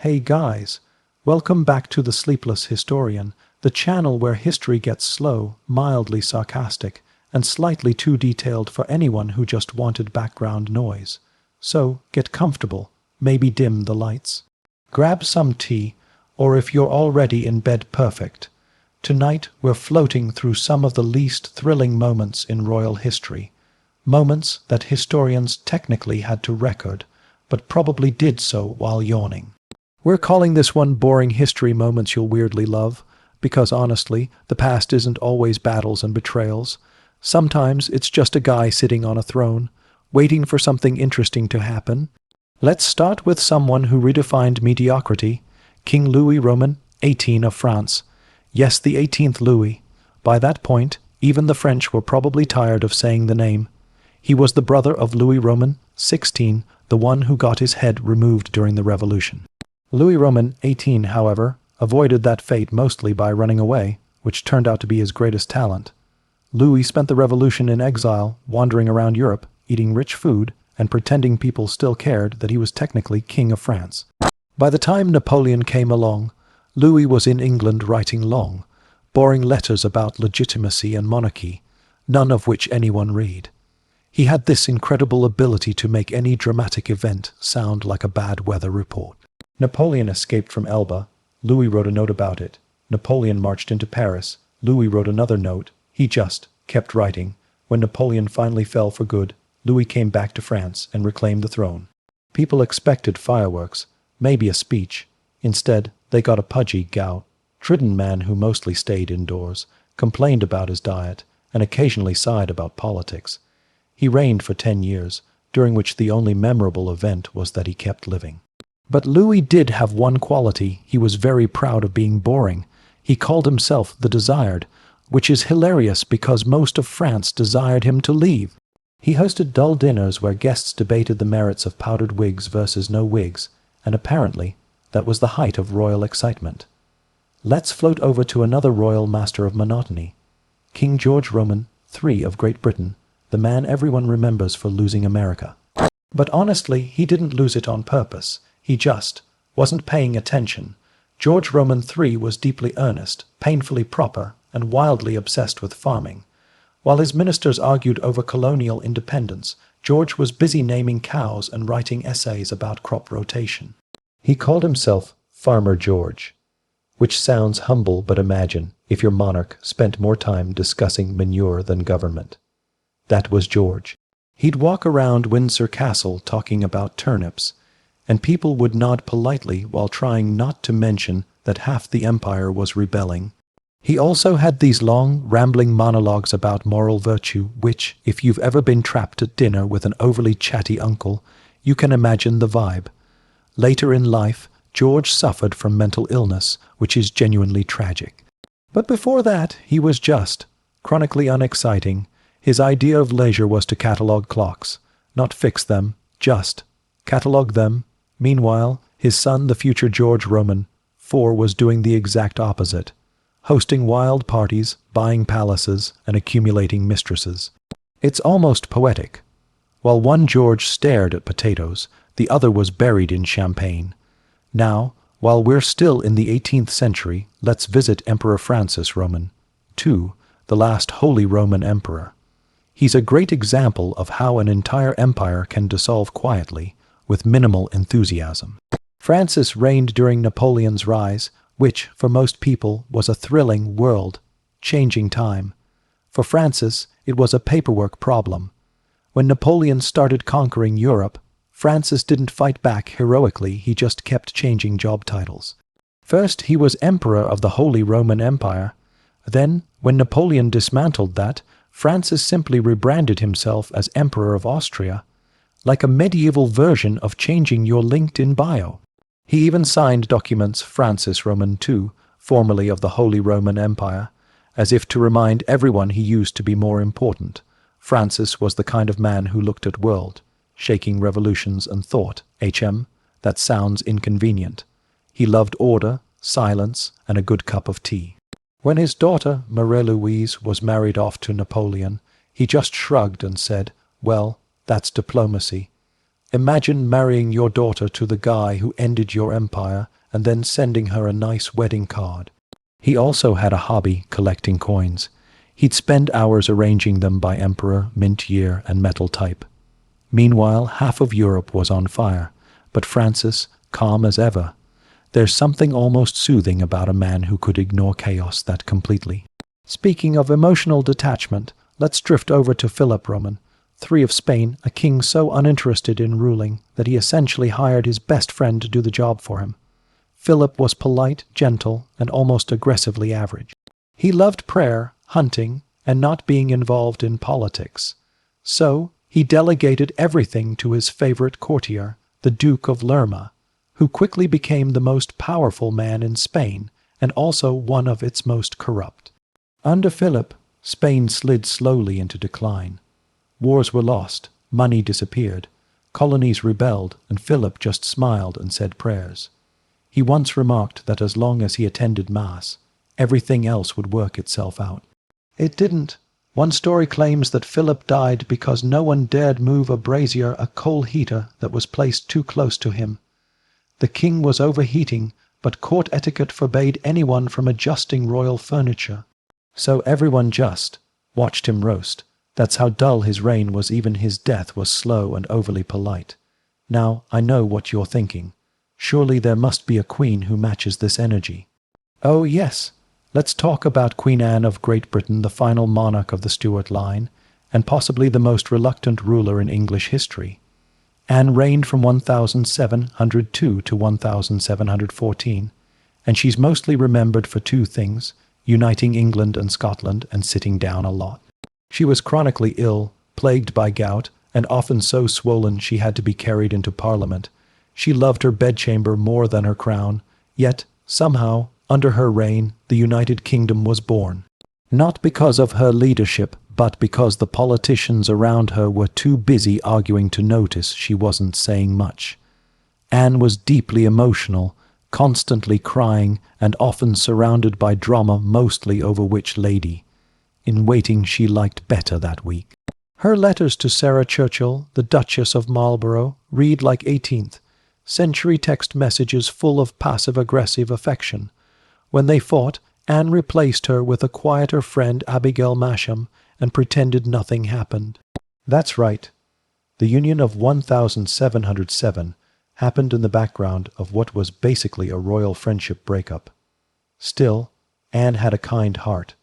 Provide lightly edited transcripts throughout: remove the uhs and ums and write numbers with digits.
Hey guys, welcome back to The Sleepless Historian, the channel where history gets slow, mildly sarcastic, and slightly too detailed for anyone who just wanted background noise. So, get comfortable, maybe dim the lights. Grab some tea, or if you're already in bed, perfect. Tonight we're floating through some of the least thrilling moments in royal history. Moments that historians technically had to record, but probably did so while yawning. We're calling this one Boring History Moments You'll Weirdly Love, because honestly, the past isn't always battles and betrayals. Sometimes it's just a guy sitting on a throne, waiting for something interesting to happen. Let's start with someone who redefined mediocrity, King Louis Roman, 18 of France. Yes, the 18th Louis. By that point, even the French were probably tired of saying the name. He was the brother of Louis Roman, 16, the one who got his head removed during the Revolution. Louis Roman, 18, however, avoided that fate mostly by running away, which turned out to be his greatest talent. Louis spent the Revolution in exile, wandering around Europe, eating rich food, and pretending people still cared that he was technically King of France. By the time Napoleon came along, Louis was in England writing long, boring letters about legitimacy and monarchy, none of which anyone read. He had this incredible ability to make any dramatic event sound like a bad weather report. Napoleon escaped from Elba. Louis wrote a note about it. Napoleon marched into Paris. Louis wrote another note. He just kept writing. When Napoleon finally fell for good, Louis came back to France and reclaimed the throne. People expected fireworks, maybe a speech. Instead, they got a pudgy, gout-ridden man who mostly stayed indoors, complained about his diet, and occasionally sighed about politics. He reigned for 10 years, during which the only memorable event was that he kept living. But Louis did have one quality: he was very proud of being boring. He called himself the Desired, which is hilarious because most of France desired him to leave. He hosted dull dinners where guests debated the merits of powdered wigs versus no wigs, and apparently that was the height of royal excitement. Let's float over to another royal master of monotony, King George Roman, 3 of Great Britain, the man everyone remembers for losing America. But honestly, he didn't lose it on purpose. He just wasn't paying attention. George Roman III was deeply earnest, painfully proper, and wildly obsessed with farming. While his ministers argued over colonial independence, George was busy naming cows and writing essays about crop rotation. He called himself Farmer George, which sounds humble, but imagine if your monarch spent more time discussing manure than government. That was George. He'd walk around Windsor Castle talking about turnips, and people would nod politely while trying not to mention that half the empire was rebelling. He also had these long, rambling monologues about moral virtue, which, if you've ever been trapped at dinner with an overly chatty uncle, you can imagine the vibe. Later in life, George suffered from mental illness, which is genuinely tragic. But before that, he was just chronically unexciting. His idea of leisure was to catalogue clocks, not fix them, just catalogue them. Meanwhile, his son, the future George Roman, 4, was doing the exact opposite, hosting wild parties, buying palaces, and accumulating mistresses. It's almost poetic. While one George stared at potatoes, the other was buried in champagne. Now, while we're still in the 18th century, let's visit Emperor Francis Roman, 2, the last Holy Roman Emperor. He's a great example of how an entire empire can dissolve quietly, with minimal enthusiasm. Francis reigned during Napoleon's rise, which, for most people, was a thrilling, world-changing time. For Francis, it was a paperwork problem. When Napoleon started conquering Europe, Francis didn't fight back heroically, he just kept changing job titles. First, he was Emperor of the Holy Roman Empire. Then, when Napoleon dismantled that, Francis simply rebranded himself as Emperor of Austria, like a medieval version of changing your LinkedIn bio. He even signed documents Francis Roman II, formerly of the Holy Roman Empire, as if to remind everyone he used to be more important. Francis was the kind of man who looked at world-shaking revolutions and thought, that sounds inconvenient. He loved order, silence, and a good cup of tea. When his daughter, Marie-Louise, was married off to Napoleon, he just shrugged and said, well, that's diplomacy. Imagine marrying your daughter to the guy who ended your empire and then sending her a nice wedding card. He also had a hobby collecting coins. He'd spend hours arranging them by emperor, mint year, and metal type. Meanwhile, half of Europe was on fire, but Francis, calm as ever. There's something almost soothing about a man who could ignore chaos that completely. Speaking of emotional detachment, let's drift over to Philip Roman, III of Spain, a king so uninterested in ruling that he essentially hired his best friend to do the job for him. Philip was polite, gentle, and almost aggressively average. He loved prayer, hunting, and not being involved in politics. So, he delegated everything to his favorite courtier, the Duke of Lerma, who quickly became the most powerful man in Spain and also one of its most corrupt. Under Philip, Spain slid slowly into decline. Wars were lost, money disappeared, colonies rebelled, and Philip just smiled and said prayers. He once remarked that as long as he attended Mass, everything else would work itself out. It didn't. One story claims that Philip died because no one dared move a brazier, a coal heater that was placed too close to him. The king was overheating, but court etiquette forbade anyone from adjusting royal furniture. So everyone just watched him roast. That's how dull his reign was. Even his death was slow and overly polite. Now, I know what you're thinking. Surely there must be a queen who matches this energy. Oh, yes. Let's talk about Queen Anne of Great Britain, the final monarch of the Stuart line, and possibly the most reluctant ruler in English history. Anne reigned from 1702 to 1714, and she's mostly remembered for two things: uniting England and Scotland and sitting down a lot. She was chronically ill, plagued by gout, and often so swollen she had to be carried into Parliament. She loved her bedchamber more than her crown, yet, somehow, under her reign, the United Kingdom was born. Not because of her leadership, but because the politicians around her were too busy arguing to notice she wasn't saying much. Anne was deeply emotional, constantly crying, and often surrounded by drama, mostly over which lady in waiting she liked better that week. Her letters to Sarah Churchill, the Duchess of Marlborough, read like 18th century text messages full of passive-aggressive affection. When they fought, Anne replaced her with a quieter friend, Abigail Masham, and pretended nothing happened. That's right. The union of 1707 happened in the background of what was basically a royal friendship breakup. Still, Anne had a kind heart.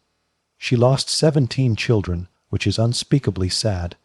She lost 17 children, which is unspeakably sad,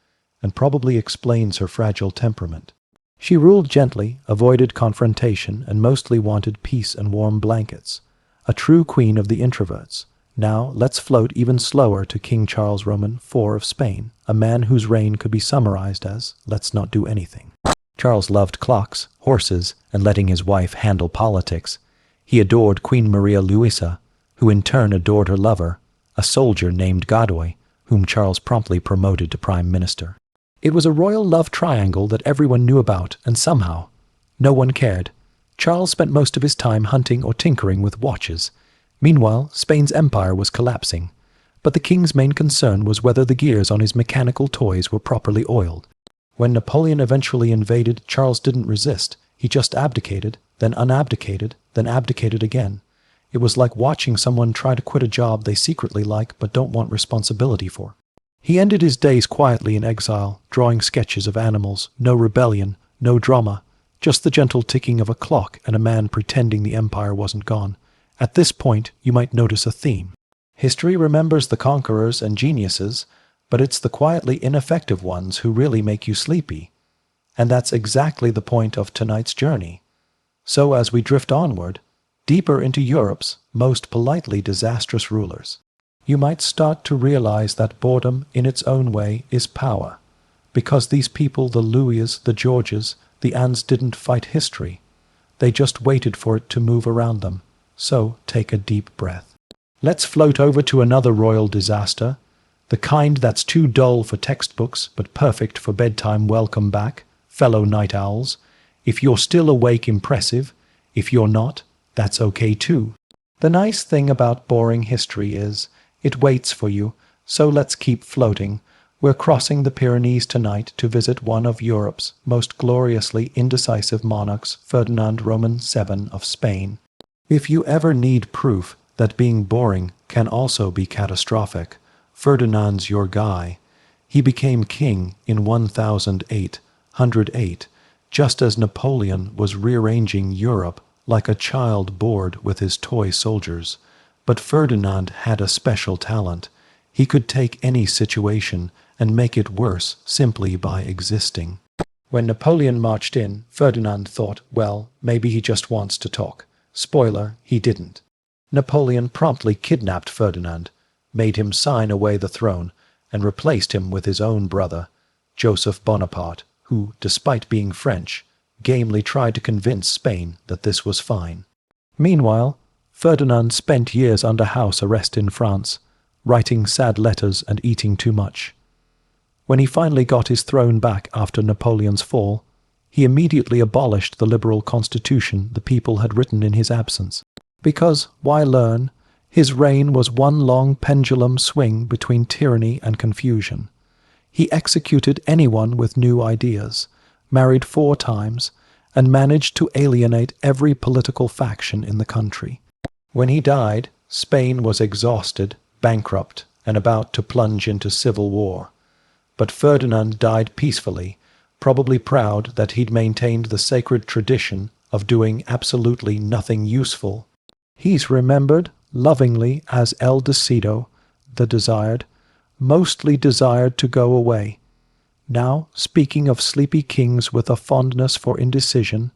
and probably explains her fragile temperament. She ruled gently, avoided confrontation, and mostly wanted peace and warm blankets. A true queen of the introverts. Now, let's float even slower to King Charles Roman IV of Spain, a man whose reign could be summarized as, let's not do anything. Charles loved clocks, horses, and letting his wife handle politics. He adored Queen Maria Luisa, who in turn adored her lover, a soldier named Godoy, whom Charles promptly promoted to prime minister. It was a royal love triangle that everyone knew about, and somehow, no one cared. Charles spent most of his time hunting or tinkering with watches. Meanwhile, Spain's empire was collapsing, but the king's main concern was whether the gears on his mechanical toys were properly oiled. When Napoleon eventually invaded, Charles didn't resist. He just abdicated, then unabdicated, then abdicated again. It was like watching someone try to quit a job they secretly like but don't want responsibility for. He ended his days quietly in exile, drawing sketches of animals, no rebellion, no drama, just the gentle ticking of a clock and a man pretending the empire wasn't gone. At this point, you might notice a theme. History remembers the conquerors and geniuses, but it's the quietly ineffective ones who really make you sleepy. And that's exactly the point of tonight's journey. So as we drift onward, deeper into Europe's most politely disastrous rulers, you might start to realize that boredom in its own way is power. Because these people, the Louises, the Georges, the Annes, didn't fight history. They just waited for it to move around them. So take a deep breath. Let's float over to another royal disaster, the kind that's too dull for textbooks but perfect for bedtime. Welcome back, fellow night owls. If you're still awake, impressive. If you're not, that's okay too. The nice thing about boring history is it waits for you, so let's keep floating. We're crossing the Pyrenees tonight to visit one of Europe's most gloriously indecisive monarchs, Ferdinand Roman VII of Spain. If you ever need proof that being boring can also be catastrophic, Ferdinand's your guy. He became king in 1808, just as Napoleon was rearranging Europe like a child bored with his toy soldiers. But Ferdinand had a special talent. He could take any situation and make it worse simply by existing. When Napoleon marched in, Ferdinand thought, well, maybe he just wants to talk. Spoiler, he didn't. Napoleon promptly kidnapped Ferdinand, made him sign away the throne, and replaced him with his own brother, Joseph Bonaparte, who, despite being French, gamely tried to convince Spain that this was fine. Meanwhile, Ferdinand spent years under house arrest in France, writing sad letters and eating too much. When he finally got his throne back after Napoleon's fall, he immediately abolished the liberal constitution the people had written in his absence. Because, why learn, his reign was one long pendulum swing between tyranny and confusion. He executed anyone with new ideas, married 4 times, and managed to alienate every political faction in the country. When he died, Spain was exhausted, bankrupt, and about to plunge into civil war. But Ferdinand died peacefully, probably proud that he'd maintained the sacred tradition of doing absolutely nothing useful. He's remembered lovingly as El Decido, the desired, mostly desired to go away. Now, speaking of sleepy kings with a fondness for indecision,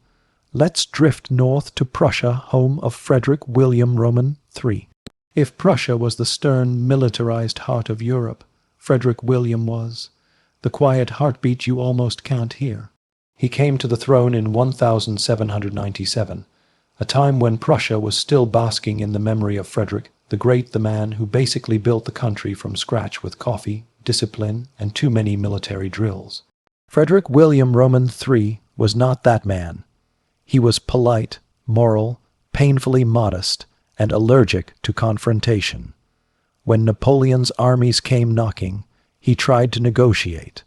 let's drift north to Prussia, home of Frederick William Roman III. If Prussia was the stern, militarized heart of Europe, Frederick William was the quiet heartbeat you almost can't hear. He came to the throne in 1797, a time when Prussia was still basking in the memory of Frederick the Great, the man who basically built the country from scratch with coffee, discipline, and too many military drills. Frederick William Roman III was not that man. He was polite, moral, painfully modest, and allergic to confrontation. When Napoleon's armies came knocking, he tried to negotiate.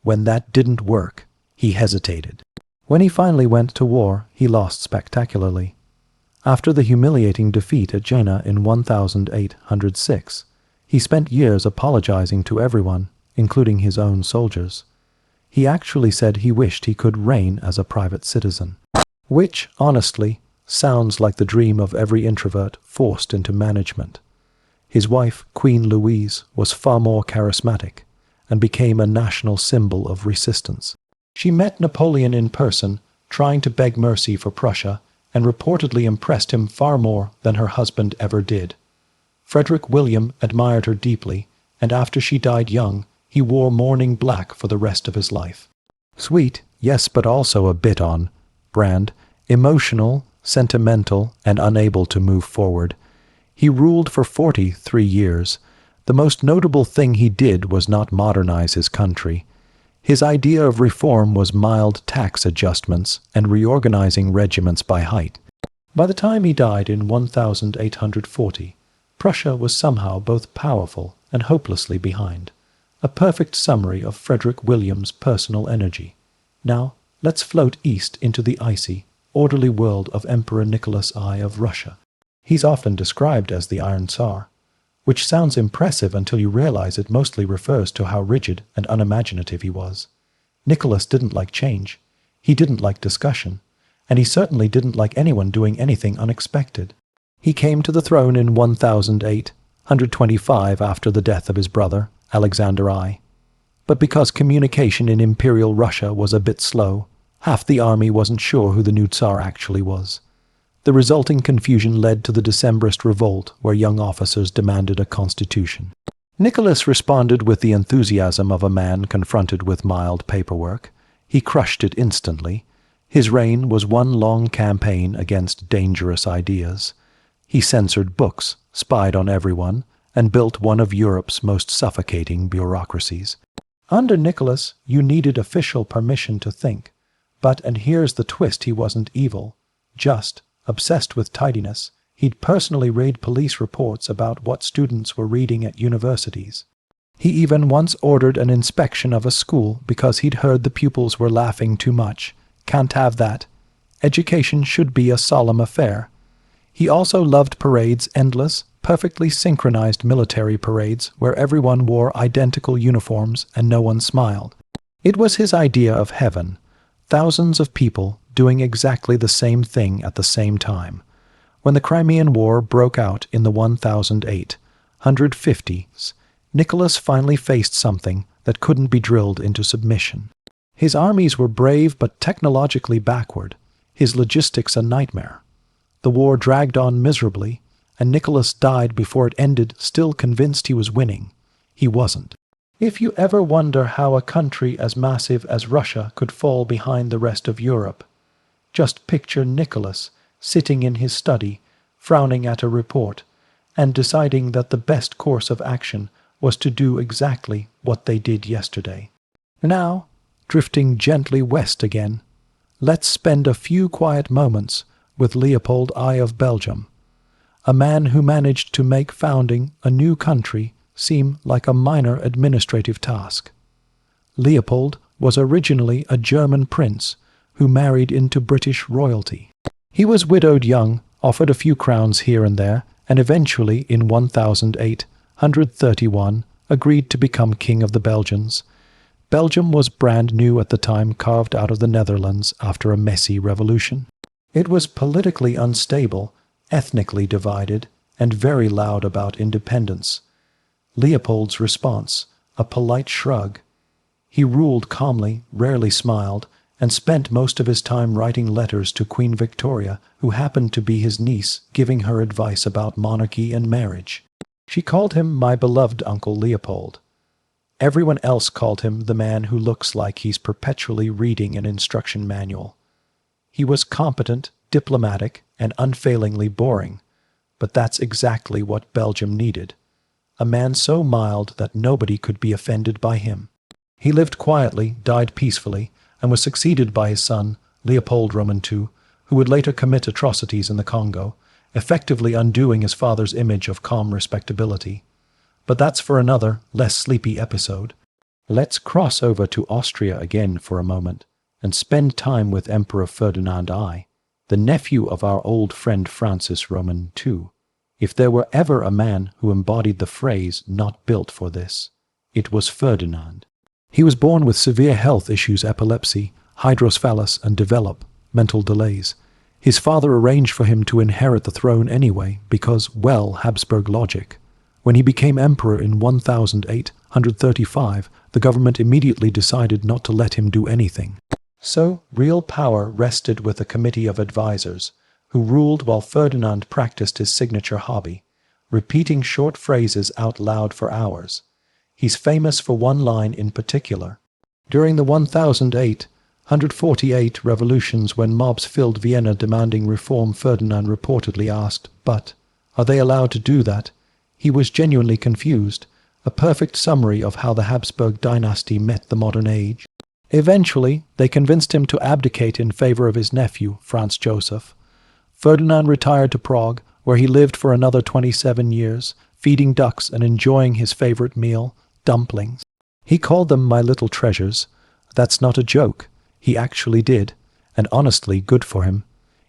When that didn't work, he hesitated. When he finally went to war, he lost spectacularly. After the humiliating defeat at Jena in 1806, he spent years apologizing to everyone, including his own soldiers. He actually said he wished he could reign as a private citizen. Which, honestly, sounds like the dream of every introvert forced into management. His wife, Queen Louise, was far more charismatic and became a national symbol of resistance. She met Napoleon in person, trying to beg mercy for Prussia, and reportedly impressed him far more than her husband ever did. Frederick William admired her deeply, and after she died young, he wore mourning black for the rest of his life. Sweet, yes, but also a bit on brand, emotional, sentimental, and unable to move forward. He ruled for 43 years. The most notable thing he did was not modernize his country. His idea of reform was mild tax adjustments and reorganizing regiments by height. By the time he died in 1840, Prussia was somehow both powerful and hopelessly behind. A perfect summary of Frederick William's personal energy. Now, let's float east into the icy, orderly world of Emperor Nicholas I of Russia. He's often described as the Iron Tsar, which sounds impressive until you realize it mostly refers to how rigid and unimaginative he was. Nicholas didn't like change, he didn't like discussion, and he certainly didn't like anyone doing anything unexpected. He came to the throne in 1825 after the death of his brother, Alexander I. But because communication in Imperial Russia was a bit slow, half the army wasn't sure who the new Tsar actually was. The resulting confusion led to the Decembrist revolt, where young officers demanded a constitution. Nicholas responded with the enthusiasm of a man confronted with mild paperwork. He crushed it instantly. His reign was one long campaign against dangerous ideas. He censored books, spied on everyone, and built one of Europe's most suffocating bureaucracies. Under Nicholas, you needed official permission to think. But, and here's the twist, he wasn't evil, just obsessed with tidiness. He'd personally read police reports about what students were reading at universities. He even once ordered an inspection of a school because he'd heard the pupils were laughing too much. Can't have that. Education should be a solemn affair. He also loved parades, endless, perfectly synchronized military parades where everyone wore identical uniforms and no one smiled. It was his idea of heaven, thousands of people doing exactly the same thing at the same time. When the Crimean War broke out in the 1050s, Nicholas finally faced something that couldn't be drilled into submission. His armies were brave but technologically backward, his logistics a nightmare. The war dragged on miserably, and Nicholas died before it ended, still convinced he was winning. He wasn't. If you ever wonder how a country as massive as Russia could fall behind the rest of Europe, just picture Nicholas sitting in his study, frowning at a report, and deciding that the best course of action was to do exactly what they did yesterday. Now, drifting gently west again, let's spend a few quiet moments with Leopold I of Belgium, a man who managed to make founding a new country seem like a minor administrative task. Leopold was originally a German prince who married into British royalty. He was widowed young, offered a few crowns here and there, and eventually, in 1831, agreed to become king of the Belgians. Belgium was brand new at the time, carved out of the Netherlands after a messy revolution. It was politically unstable, ethnically divided, and very loud about independence. Leopold's response, a polite shrug. He ruled calmly, rarely smiled, and spent most of his time writing letters to Queen Victoria, who happened to be his niece, giving her advice about monarchy and marriage. She called him my beloved Uncle Leopold. Everyone else called him the man who looks like he's perpetually reading an instruction manual. He was competent, diplomatic, and unfailingly boring, but that's exactly what Belgium needed. A man so mild that nobody could be offended by him. He lived quietly, died peacefully, and was succeeded by his son, Leopold Roman II, who would later commit atrocities in the Congo, effectively undoing his father's image of calm respectability. But that's for another, less sleepy episode. Let's cross over to Austria again for a moment, and spend time with Emperor Ferdinand I, the nephew of our old friend Francis Roman II. If there were ever a man who embodied the phrase "not built for this," it was Ferdinand. He was born with severe health issues, epilepsy, hydrocephalus, and developmental delays. His father arranged for him to inherit the throne anyway because, well, Habsburg logic. When he became emperor in 1835, the government immediately decided not to let him do anything. So, real power rested with a committee of advisors, who ruled while Ferdinand practiced his signature hobby, repeating short phrases out loud for hours. He's famous for one line in particular. During the 1848 revolutions, when mobs filled Vienna demanding reform, Ferdinand reportedly asked, "But are they allowed to do that?" He was genuinely confused, a perfect summary of how the Habsburg dynasty met the modern age. Eventually, they convinced him to abdicate in favor of his nephew, Franz Joseph. Ferdinand retired to Prague, where he lived for another 27 years, feeding ducks and enjoying his favorite meal, dumplings. He called them my little treasures. That's not a joke. He actually did, and honestly, good for him.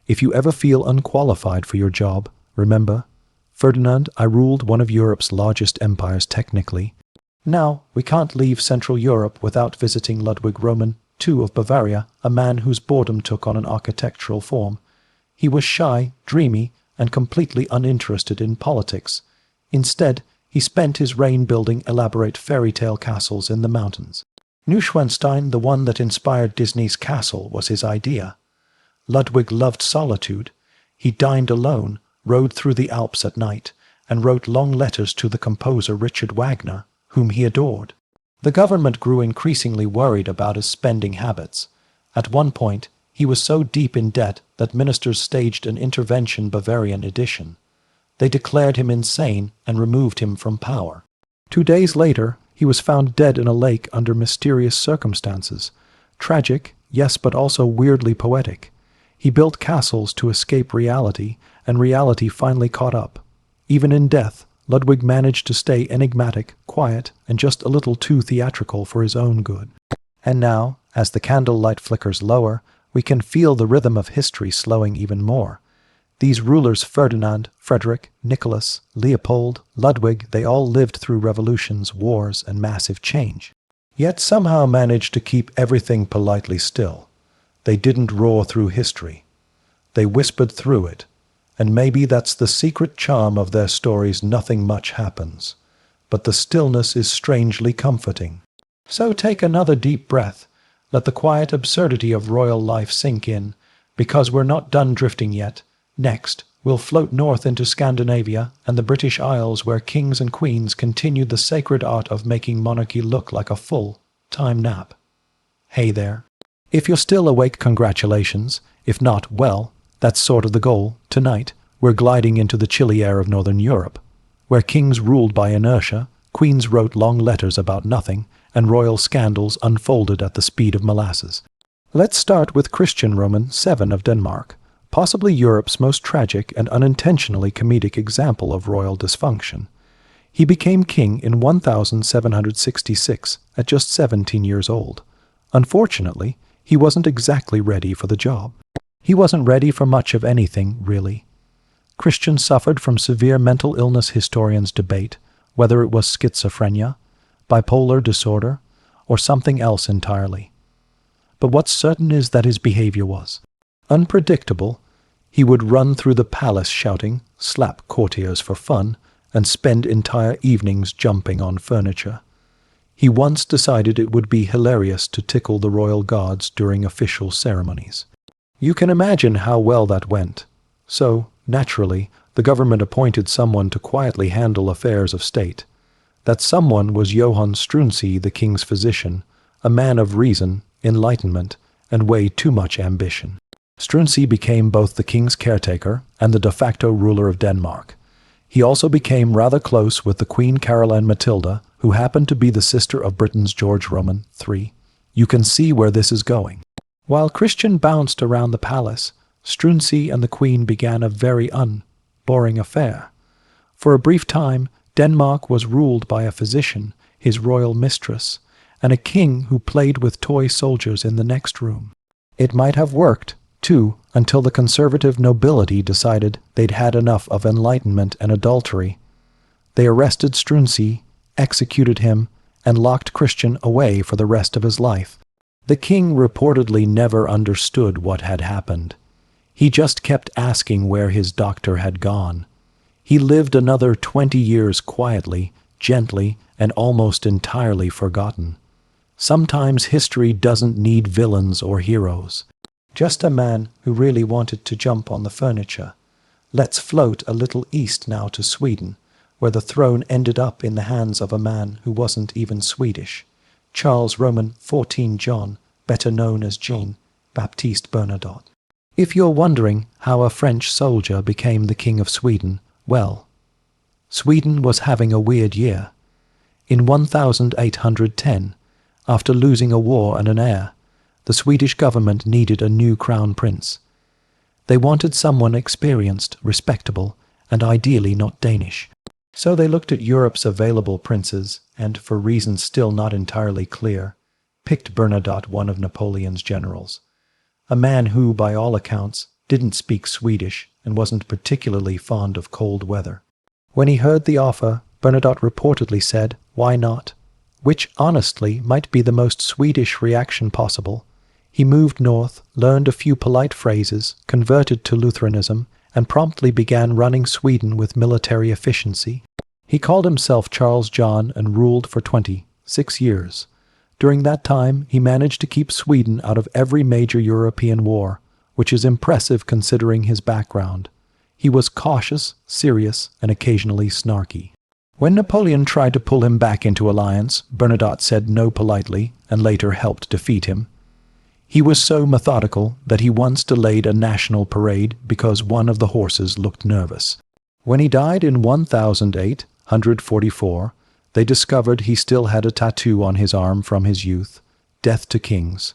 If you ever feel unqualified for your job, remember, Ferdinand, I ruled one of Europe's largest empires technically. Now, we can't leave Central Europe without visiting Ludwig Roman II of Bavaria, a man whose boredom took on an architectural form. He was shy, dreamy, and completely uninterested in politics. Instead, he spent his reign building elaborate fairy tale castles in the mountains. Neuschwanstein, the one that inspired Disney's castle, was his idea. Ludwig loved solitude. He dined alone, rode through the Alps at night, and wrote long letters to the composer Richard Wagner, whom he adored. The government grew increasingly worried about his spending habits. At one point, he was so deep in debt that ministers staged an intervention Bavarian edition. They declared him insane and removed him from power. 2 days later, he was found dead in a lake under mysterious circumstances. Tragic, yes, but also weirdly poetic. He built castles to escape reality, and reality finally caught up. Even in death, Ludwig managed to stay enigmatic, quiet, and just a little too theatrical for his own good. And now, as the candlelight flickers lower, we can feel the rhythm of history slowing even more. These rulers, Ferdinand, Frederick, Nicholas, Leopold, Ludwig, they all lived through revolutions, wars, and massive change. Yet somehow managed to keep everything politely still. They didn't roar through history. They whispered through it. And maybe that's the secret charm of their stories. Nothing much happens, but the stillness is strangely comforting. So take another deep breath. Let the quiet absurdity of royal life sink in, because we're not done drifting yet. Next, we'll float north into Scandinavia and the British Isles, where kings and queens continued the sacred art of making monarchy look like a full-time nap. Hey there. If you're still awake, congratulations. If not, well, that's sort of the goal. Tonight, we're gliding into the chilly air of Northern Europe, where kings ruled by inertia, queens wrote long letters about nothing, and royal scandals unfolded at the speed of molasses. Let's start with Christian Roman VII of Denmark, possibly Europe's most tragic and unintentionally comedic example of royal dysfunction. He became king in 1766 at just 17 years old. Unfortunately, he wasn't exactly ready for the job. He wasn't ready for much of anything, really. Christian suffered from severe mental illness. Historians debate whether it was schizophrenia, bipolar disorder, or something else entirely. But what's certain is that his behavior was unpredictable. He would run through the palace shouting, slap courtiers for fun, and spend entire evenings jumping on furniture. He once decided it would be hilarious to tickle the royal guards during official ceremonies. You can imagine how well that went. So, naturally, the government appointed someone to quietly handle affairs of state. That someone was Johann Struensee, the king's physician, a man of reason, enlightenment, and way too much ambition. Struensee became both the king's caretaker and the de facto ruler of Denmark. He also became rather close with the Queen Caroline Matilda, who happened to be the sister of Britain's George Roman III. You can see where this is going. While Christian bounced around the palace, Struensee and the Queen began a very boring affair. For a brief time, Denmark was ruled by a physician, his royal mistress, and a king who played with toy soldiers in the next room. It might have worked, too, until the conservative nobility decided they'd had enough of enlightenment and adultery. They arrested Struensee, executed him, and locked Christian away for the rest of his life. The king reportedly never understood what had happened. He just kept asking where his doctor had gone. He lived another 20 years quietly, gently, and almost entirely forgotten. Sometimes history doesn't need villains or heroes. Just a man who really wanted to jump on the furniture. Let's float a little east now to Sweden, where the throne ended up in the hands of a man who wasn't even Swedish. Charles Roman XIV John, better known as Jean Baptiste Bernadotte. If you're wondering how a French soldier became the King of Sweden, well, Sweden was having a weird year. In 1810, after losing a war and an heir, the Swedish government needed a new crown prince. They wanted someone experienced, respectable, and ideally not Danish. So they looked at Europe's available princes and, for reasons still not entirely clear, picked Bernadotte, one of Napoleon's generals. A man who, by all accounts, didn't speak Swedish and wasn't particularly fond of cold weather. When he heard the offer, Bernadotte reportedly said, "Why not?" Which, honestly, might be the most Swedish reaction possible. He moved north, learned a few polite phrases, converted to Lutheranism, and promptly began running Sweden with military efficiency. He called himself Charles John and ruled for 26 years. During that time, he managed to keep Sweden out of every major European war, which is impressive considering his background. He was cautious, serious, and occasionally snarky. When Napoleon tried to pull him back into alliance, Bernadotte said no politely and later helped defeat him. He was so methodical that he once delayed a national parade because one of the horses looked nervous. When he died in 1844, they discovered he still had a tattoo on his arm from his youth, "Death to Kings."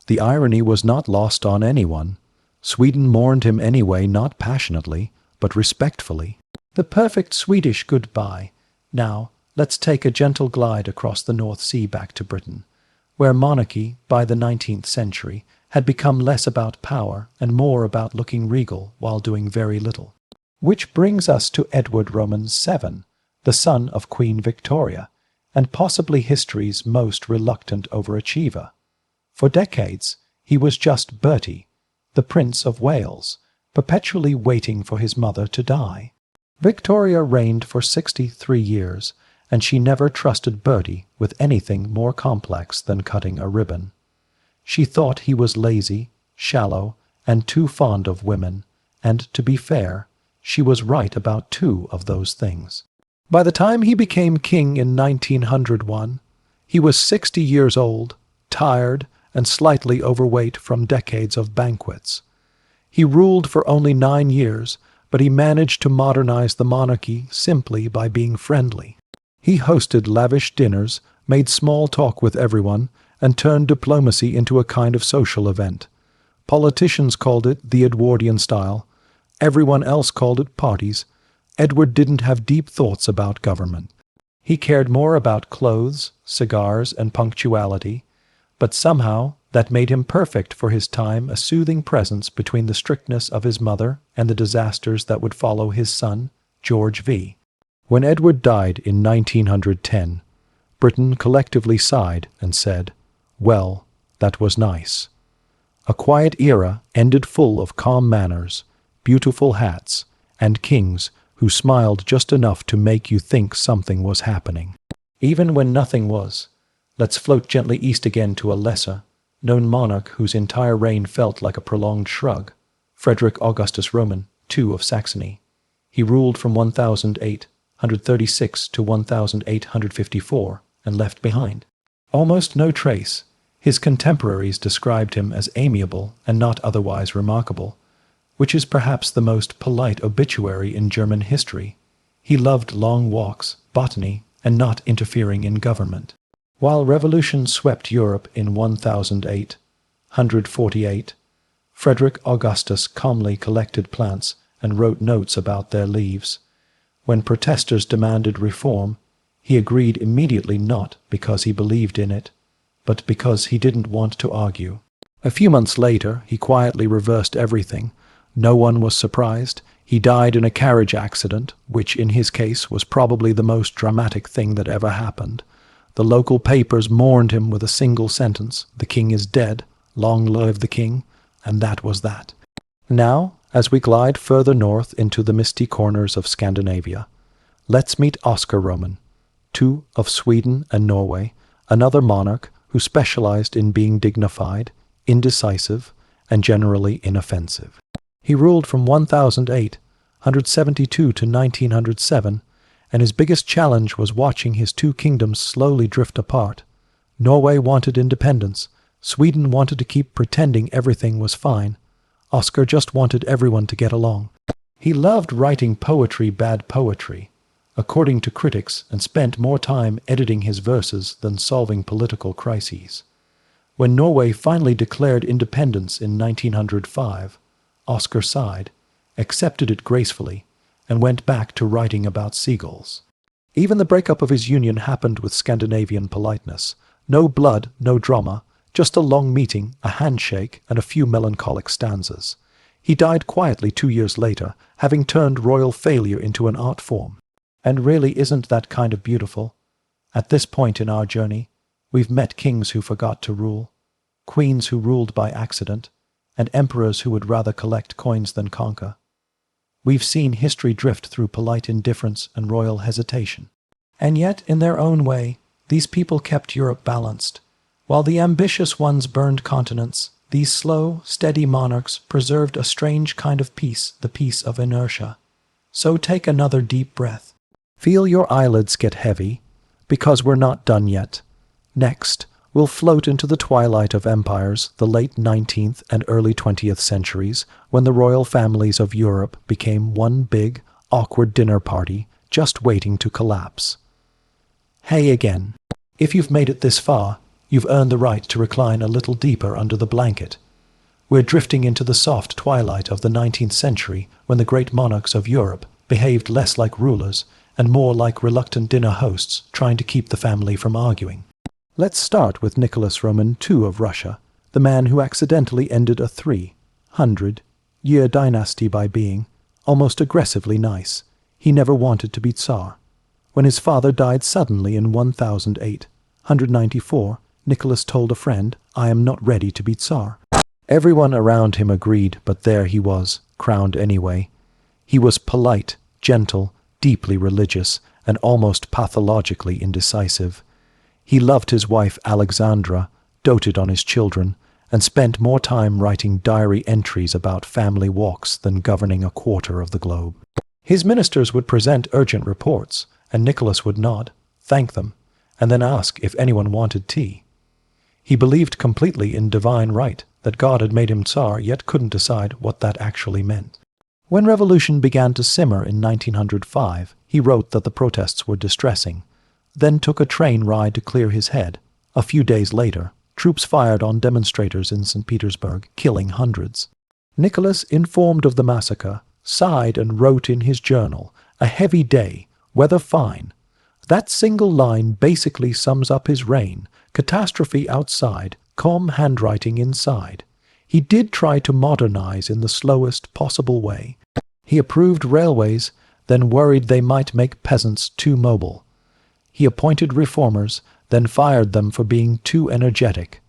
The irony was not lost on anyone. Sweden mourned him anyway, not passionately, but respectfully. The perfect Swedish goodbye. Now, let's take a gentle glide across the North Sea back to Britain, where monarchy, by the 19th century, had become less about power and more about looking regal while doing very little. Which brings us to Edward Roman VII, the son of Queen Victoria, and possibly history's most reluctant overachiever. For decades, he was just Bertie, the Prince of Wales, perpetually waiting for his mother to die. Victoria reigned for 63 years, and she never trusted Bertie with anything more complex than cutting a ribbon. She thought he was lazy, shallow, and too fond of women, and, to be fair, she was right about two of those things. By the time he became king in 1901, he was 60 years old, tired, and slightly overweight from decades of banquets. He ruled for only 9 years, but he managed to modernize the monarchy simply by being friendly. He hosted lavish dinners, made small talk with everyone, and turned diplomacy into a kind of social event. Politicians called it the Edwardian style. Everyone else called it parties. Edward didn't have deep thoughts about government. He cared more about clothes, cigars, and punctuality, but somehow that made him perfect for his time, a soothing presence between the strictness of his mother and the disasters that would follow his son, George V. When Edward died in 1910, Britain collectively sighed and said, "Well, that was nice." A quiet era ended full of calm manners, beautiful hats, and kings who smiled just enough to make you think something was happening. Even when nothing was, let's float gently east again to a lesser-known monarch whose entire reign felt like a prolonged shrug, Frederick Augustus Roman II of Saxony. He ruled from 1836 to 1854 and left behind almost no trace. His contemporaries described him as amiable and not otherwise remarkable, which is perhaps the most polite obituary in German history. He loved long walks, botany, and not interfering in government. While revolution swept Europe in 1848, Frederick Augustus calmly collected plants and wrote notes about their leaves. When protesters demanded reform, he agreed immediately, not because he believed in it, but because he didn't want to argue. A few months later, he quietly reversed everything. No one was surprised. He died in a carriage accident, which in his case was probably the most dramatic thing that ever happened. The local papers mourned him with a single sentence, "The king is dead, long live the king," and that was that. Now, as we glide further north into the misty corners of Scandinavia, let's meet Oscar Roman, II of Sweden and Norway, another monarch who specialized in being dignified, indecisive, and generally inoffensive. He ruled from 1872 to 1907, and his biggest challenge was watching his two kingdoms slowly drift apart. Norway wanted independence. Sweden wanted to keep pretending everything was fine. Oscar just wanted everyone to get along. He loved writing poetry, bad poetry, according to critics, and spent more time editing his verses than solving political crises. When Norway finally declared independence in 1905, Oscar sighed, accepted it gracefully, and went back to writing about seagulls. Even the breakup of his union happened with Scandinavian politeness. No blood, no drama, just a long meeting, a handshake, and a few melancholic stanzas. He died quietly 2 years later, having turned royal failure into an art form. And really, isn't that kind of beautiful? At this point in our journey, we've met kings who forgot to rule, queens who ruled by accident, and emperors who would rather collect coins than conquer. We've seen history drift through polite indifference and royal hesitation. And yet, in their own way, these people kept Europe balanced. While the ambitious ones burned continents, these slow, steady monarchs preserved a strange kind of peace, the peace of inertia. So take another deep breath. Feel your eyelids get heavy, because we're not done yet. Next, we'll float into the twilight of empires, the late 19th and early 20th centuries, when the royal families of Europe became one big, awkward dinner party, just waiting to collapse. Hey again. If you've made it this far, you've earned the right to recline a little deeper under the blanket. We're drifting into the soft twilight of the 19th century when the great monarchs of Europe behaved less like rulers and more like reluctant dinner hosts trying to keep the family from arguing. Let's start with Nicholas Roman II of Russia, the man who accidentally ended a 300-year dynasty by being almost aggressively nice. He never wanted to be Tsar. When his father died suddenly in 1894, Nicholas told a friend, "I am not ready to be Tsar." Everyone around him agreed, but there he was, crowned anyway. He was polite, gentle, deeply religious, and almost pathologically indecisive. He loved his wife Alexandra, doted on his children, and spent more time writing diary entries about family walks than governing a quarter of the globe. His ministers would present urgent reports, and Nicholas would nod, thank them, and then ask if anyone wanted tea. He believed completely in divine right, that God had made him Tsar, yet couldn't decide what that actually meant. When revolution began to simmer in 1905, he wrote that the protests were distressing, then took a train ride to clear his head. A few days later, troops fired on demonstrators in St. Petersburg, killing hundreds. Nicholas, informed of the massacre, sighed and wrote in his journal, "A heavy day, weather fine." That single line basically sums up his reign: catastrophe outside, calm handwriting inside. He did try to modernize in the slowest possible way. He approved railways, then worried they might make peasants too mobile. He appointed reformers, then fired them for being too energetic.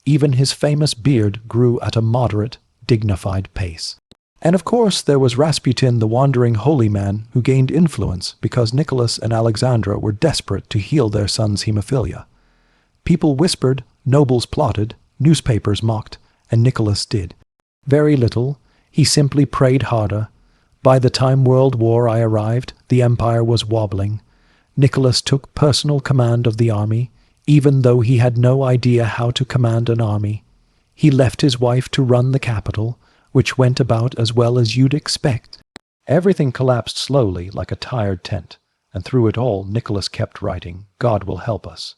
Even his famous beard grew at a moderate, dignified pace. And of course there was Rasputin, the wandering holy man, who gained influence because Nicholas and Alexandra were desperate to heal their son's hemophilia. People whispered, nobles plotted, newspapers mocked, and Nicholas did very little. He simply prayed harder. By the time World War I arrived, the empire was wobbling. Nicholas took personal command of the army, even though he had no idea how to command an army. He left his wife to run the capital, which went about as well as you'd expect. Everything collapsed slowly like a tired tent, and through it all Nicholas kept writing, "God will help us."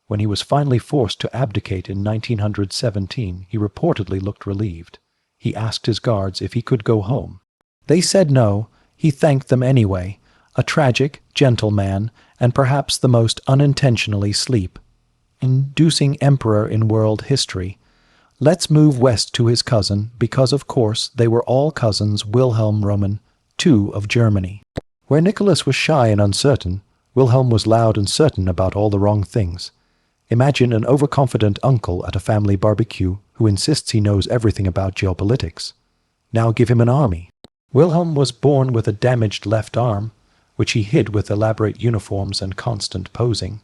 When he was finally forced to abdicate in 1917, he reportedly looked relieved. He asked his guards if he could go home. They said no. He thanked them anyway. A tragic, gentle man, and perhaps the most unintentionally sleep-inducing emperor in world history. Let's move west to his cousin, because of course they were all cousins, Wilhelm Roman II of Germany. Where Nicholas was shy and uncertain, Wilhelm was loud and certain about all the wrong things. Imagine an overconfident uncle at a family barbecue who insists he knows everything about geopolitics. Now give him an army. Wilhelm was born with a damaged left arm, which he hid with elaborate uniforms and constant posing.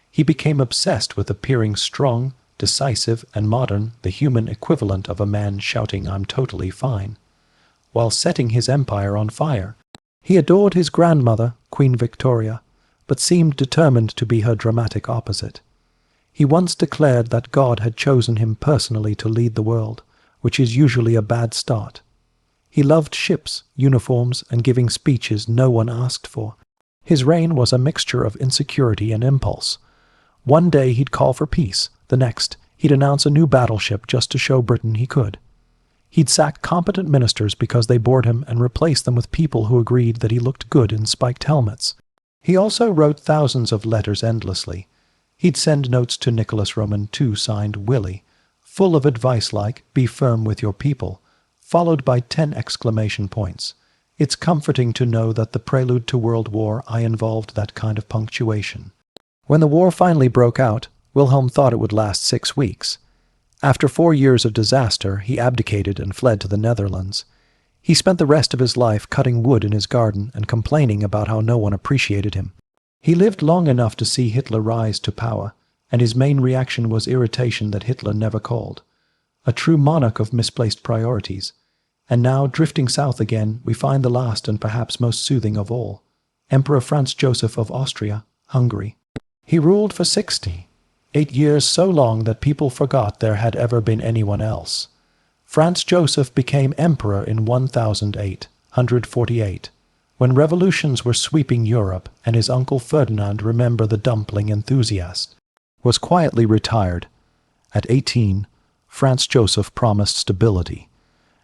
He became obsessed with appearing strong, decisive, and modern, the human equivalent of a man shouting, "I'm totally fine," while setting his empire on fire. He adored his grandmother, Queen Victoria, but seemed determined to be her dramatic opposite. He once declared that God had chosen him personally to lead the world, which is usually a bad start. He loved ships, uniforms, and giving speeches no one asked for. His reign was a mixture of insecurity and impulse. One day he'd call for peace, the next he'd announce a new battleship just to show Britain he could. He'd sack competent ministers because they bored him and replace them with people who agreed that he looked good in spiked helmets. He also wrote thousands of letters endlessly. He'd send notes to Nicholas Roman II signed Willie, full of advice like, "Be firm with your people," followed by 10 exclamation points. It's comforting to know that the prelude to World War I involved that kind of punctuation. When the war finally broke out, Wilhelm thought it would last 6 weeks. After 4 years of disaster, he abdicated and fled to the Netherlands. He spent the rest of his life cutting wood in his garden and complaining about how no one appreciated him. He lived long enough to see Hitler rise to power, and his main reaction was irritation that Hitler never called. A true monarch of misplaced priorities. And now, drifting south again, we find the last and perhaps most soothing of all, Emperor Franz Joseph of Austria, Hungary. He ruled for 68 years, so long that people forgot there had ever been anyone else. Franz Joseph became emperor in 1848, when revolutions were sweeping Europe, and his uncle Ferdinand, remember the dumpling enthusiast, was quietly retired. At 18, Franz Joseph promised stability,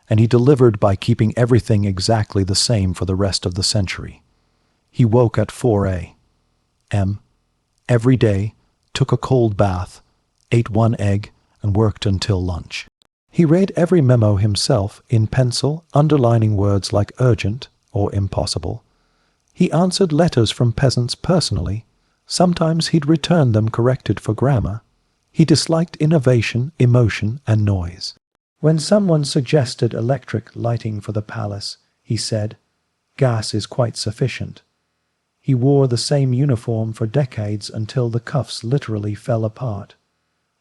and he delivered by keeping everything exactly the same for the rest of the century. He woke at 4 a.m. every day, took a cold bath, ate one egg, and worked until lunch. He read every memo himself in pencil, underlining words like urgent or impossible. He answered letters from peasants personally. Sometimes he'd return them corrected for grammar. He disliked innovation, emotion, and noise. When someone suggested electric lighting for the palace, he said, "Gas is quite sufficient." He wore the same uniform for decades until the cuffs literally fell apart.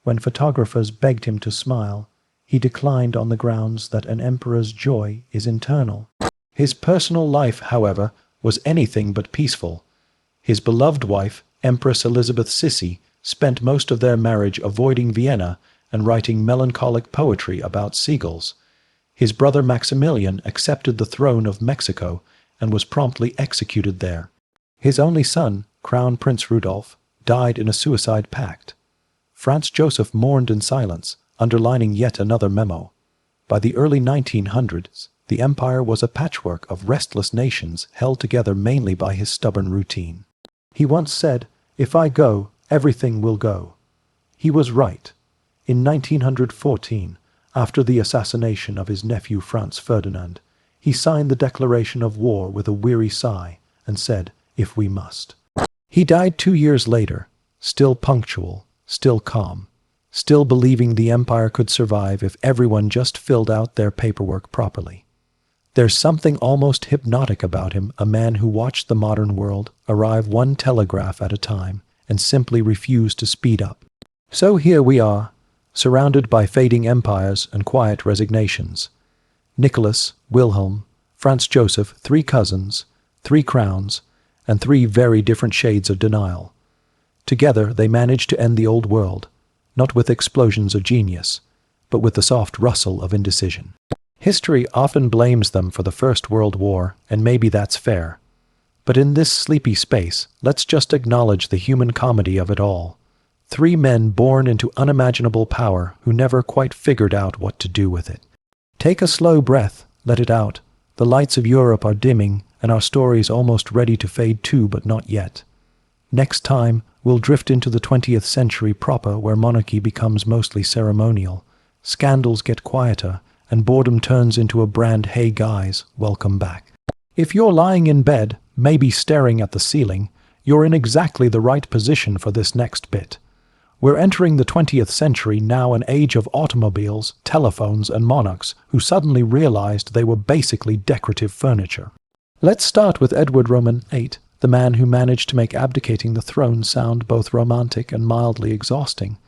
When photographers begged him to smile, he declined on the grounds that an emperor's joy is internal. His personal life, however, was anything but peaceful. His beloved wife, Empress Elizabeth Sissi, spent most of their marriage avoiding Vienna and writing melancholic poetry about seagulls. His brother Maximilian accepted the throne of Mexico and was promptly executed there. His only son, Crown Prince Rudolph, died in a suicide pact. Franz Joseph mourned in silence, underlining yet another memo. By the early 1900s, the empire was a patchwork of restless nations held together mainly by his stubborn routine. He once said, "If I go, everything will go." He was right. In 1914, after the assassination of his nephew Franz Ferdinand, he signed the declaration of war with a weary sigh and said, "If we must." He died 2 years later, still punctual, still calm, still believing the empire could survive if everyone just filled out their paperwork properly. There's something almost hypnotic about him, a man who watched the modern world arrive one telegraph at a time and simply refused to speed up. So here we are, surrounded by fading empires and quiet resignations. Nicholas, Wilhelm, Franz Joseph, 3 cousins, 3 crowns, and 3 very different shades of denial. Together they managed to end the old world, not with explosions of genius, but with the soft rustle of indecision. History often blames them for the First World War, and maybe that's fair. But in this sleepy space, let's just acknowledge the human comedy of it all. 3 men born into unimaginable power who never quite figured out what to do with it. Take a slow breath, let it out. The lights of Europe are dimming, and our story's almost ready to fade too, but not yet. Next time, we'll drift into the 20th century proper, where monarchy becomes mostly ceremonial. Scandals get quieter, and boredom turns into a brand, "Hey guys, welcome back." If you're lying in bed, maybe staring at the ceiling, you're in exactly the right position for this next bit. We're entering the 20th century, now an age of automobiles, telephones, and monarchs who suddenly realized they were basically decorative furniture. Let's start with Edward Roman VIII, the man who managed to make abdicating the throne sound both romantic and mildly exhausting.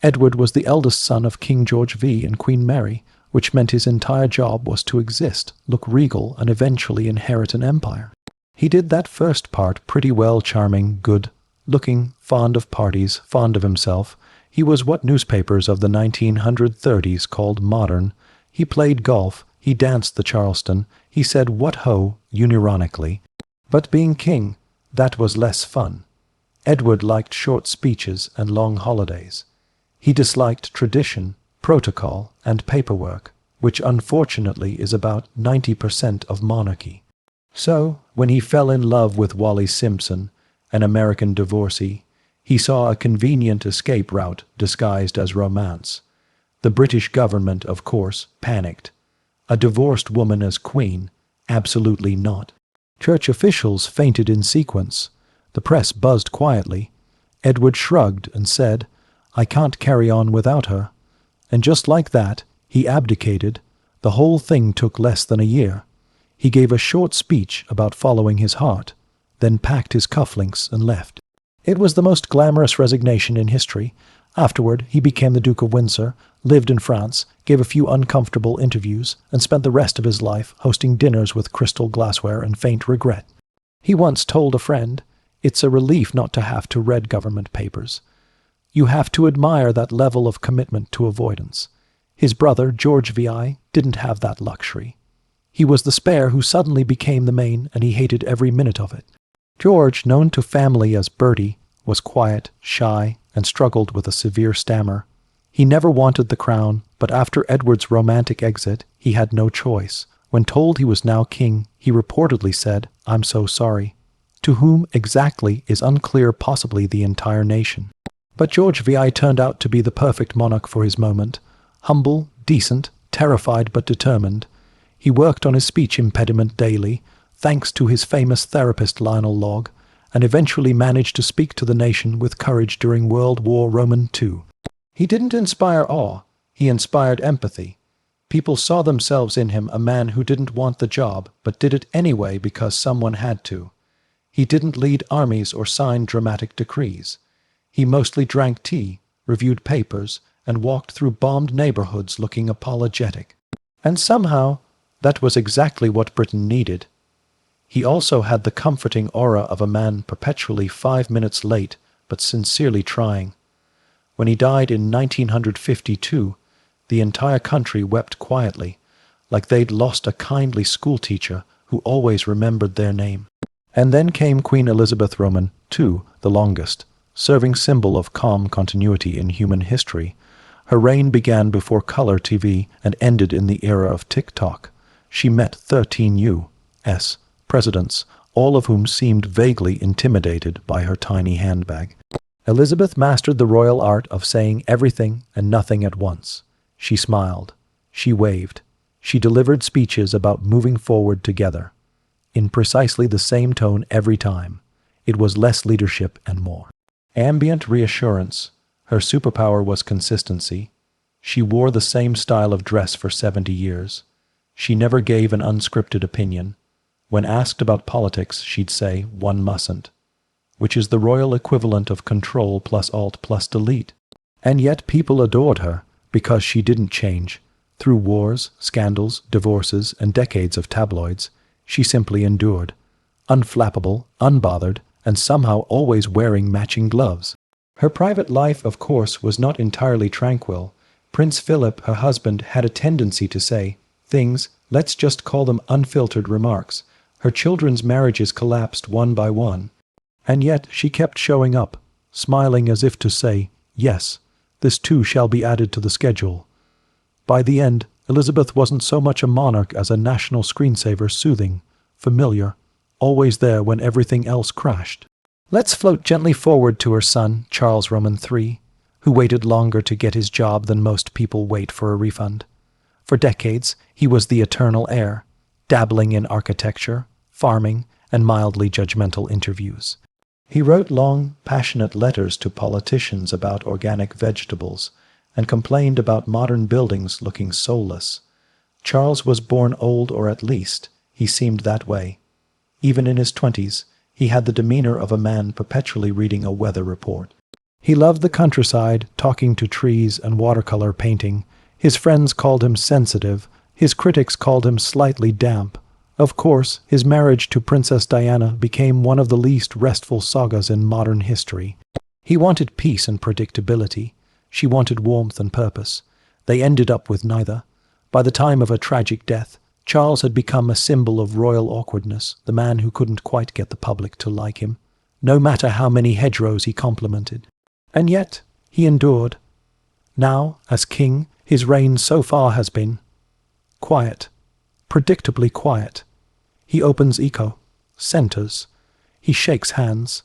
Edward was the eldest son of King George V and Queen Mary, which meant his entire job was to exist, look regal, and eventually inherit an empire. He did that first part pretty well, charming, good-looking, fond of parties, fond of himself. He was what newspapers of the 1930s called modern. He played golf, he danced the Charleston, he said "what ho" unironically. But being king, that was less fun. Edward liked short speeches and long holidays. He disliked tradition, protocol, and paperwork, which unfortunately is about 90% of monarchy. So, when he fell in love with Wally Simpson, an American divorcee, he saw a convenient escape route disguised as romance. The British government, of course, panicked. A divorced woman as queen? Absolutely not. Church officials fainted in sequence. The press buzzed quietly. Edward shrugged and said, "I can't carry on without her." And just like that, he abdicated. The whole thing took less than a year. He gave a short speech about following his heart, then packed his cufflinks and left. It was the most glamorous resignation in history. Afterward, he became the Duke of Windsor, lived in France, gave a few uncomfortable interviews, and spent the rest of his life hosting dinners with crystal glassware and faint regret. He once told a friend, "It's a relief not to have to read government papers." You have to admire that level of commitment to avoidance. His brother, George VI, didn't have that luxury. He was the spare who suddenly became the main, and he hated every minute of it. George, known to family as Bertie, was quiet, shy, and struggled with a severe stammer. He never wanted the crown, but after Edward's romantic exit, He had no choice. When told he was now king, he reportedly said, "I'm so sorry." To whom exactly is unclear, possibly the entire nation. But George VI turned out to be the perfect monarch for his moment. Humble, decent, terrified but determined. He worked on his speech impediment daily, thanks to his famous therapist Lionel Logg, and eventually managed to speak to the nation with courage during World War II. He didn't inspire awe, he inspired empathy. People saw themselves in him, a man who didn't want the job, but did it anyway because someone had to. He didn't lead armies or sign dramatic decrees. He mostly drank tea, reviewed papers, and walked through bombed neighborhoods looking apologetic. And somehow, that was exactly what Britain needed. He also had the comforting aura of a man perpetually 5 minutes late, but sincerely trying. When he died in 1952, the entire country wept quietly, like they'd lost a kindly schoolteacher who always remembered their name. And then came Queen Elizabeth Roman II, the longest, serving symbol of calm continuity in human history. Her reign began before color TV and ended in the era of TikTok. She met 13 U.S. presidents, all of whom seemed vaguely intimidated by her tiny handbag. Elizabeth mastered the royal art of saying everything and nothing at once. She smiled. She waved. She delivered speeches about moving forward together, in precisely the same tone every time. It was less leadership and more ambient reassurance. Her superpower was consistency. She wore the same style of dress for 70 years. She never gave an unscripted opinion. When asked about politics, she'd say, "One mustn't," which is the royal equivalent of Control plus Alt plus Delete. And yet people adored her because she didn't change. Through wars, scandals, divorces, and decades of tabloids, she simply endured, unflappable, unbothered, and somehow always wearing matching gloves. Her private life, of course, was not entirely tranquil. Prince Philip, her husband, had a tendency to say things, let's just call them unfiltered remarks. Her children's marriages collapsed one by one. And yet she kept showing up, smiling as if to say, yes, this too shall be added to the schedule. By the end, Elizabeth wasn't so much a monarch as a national screensaver, soothing, familiar, always there when everything else crashed. Let's float gently forward to her son, Charles Roman III, who waited longer to get his job than most people wait for a refund. For decades, he was the eternal heir, dabbling in architecture, farming, and mildly judgmental interviews. He wrote long, passionate letters to politicians about organic vegetables and complained about modern buildings looking soulless. Charles was born old, or at least he seemed that way. Even in his 20s, he had the demeanor of a man perpetually reading a weather report. He loved the countryside, talking to trees and watercolor painting. His friends called him sensitive. His critics called him slightly damp. Of course, his marriage to Princess Diana became one of the least restful sagas in modern history. He wanted peace and predictability. She wanted warmth and purpose. They ended up with neither. By the time of her tragic death, Charles had become a symbol of royal awkwardness, the man who couldn't quite get the public to like him, no matter how many hedgerows he complimented. And yet, he endured. Now, as king, his reign so far has been quiet, predictably quiet. He opens centers. He shakes hands.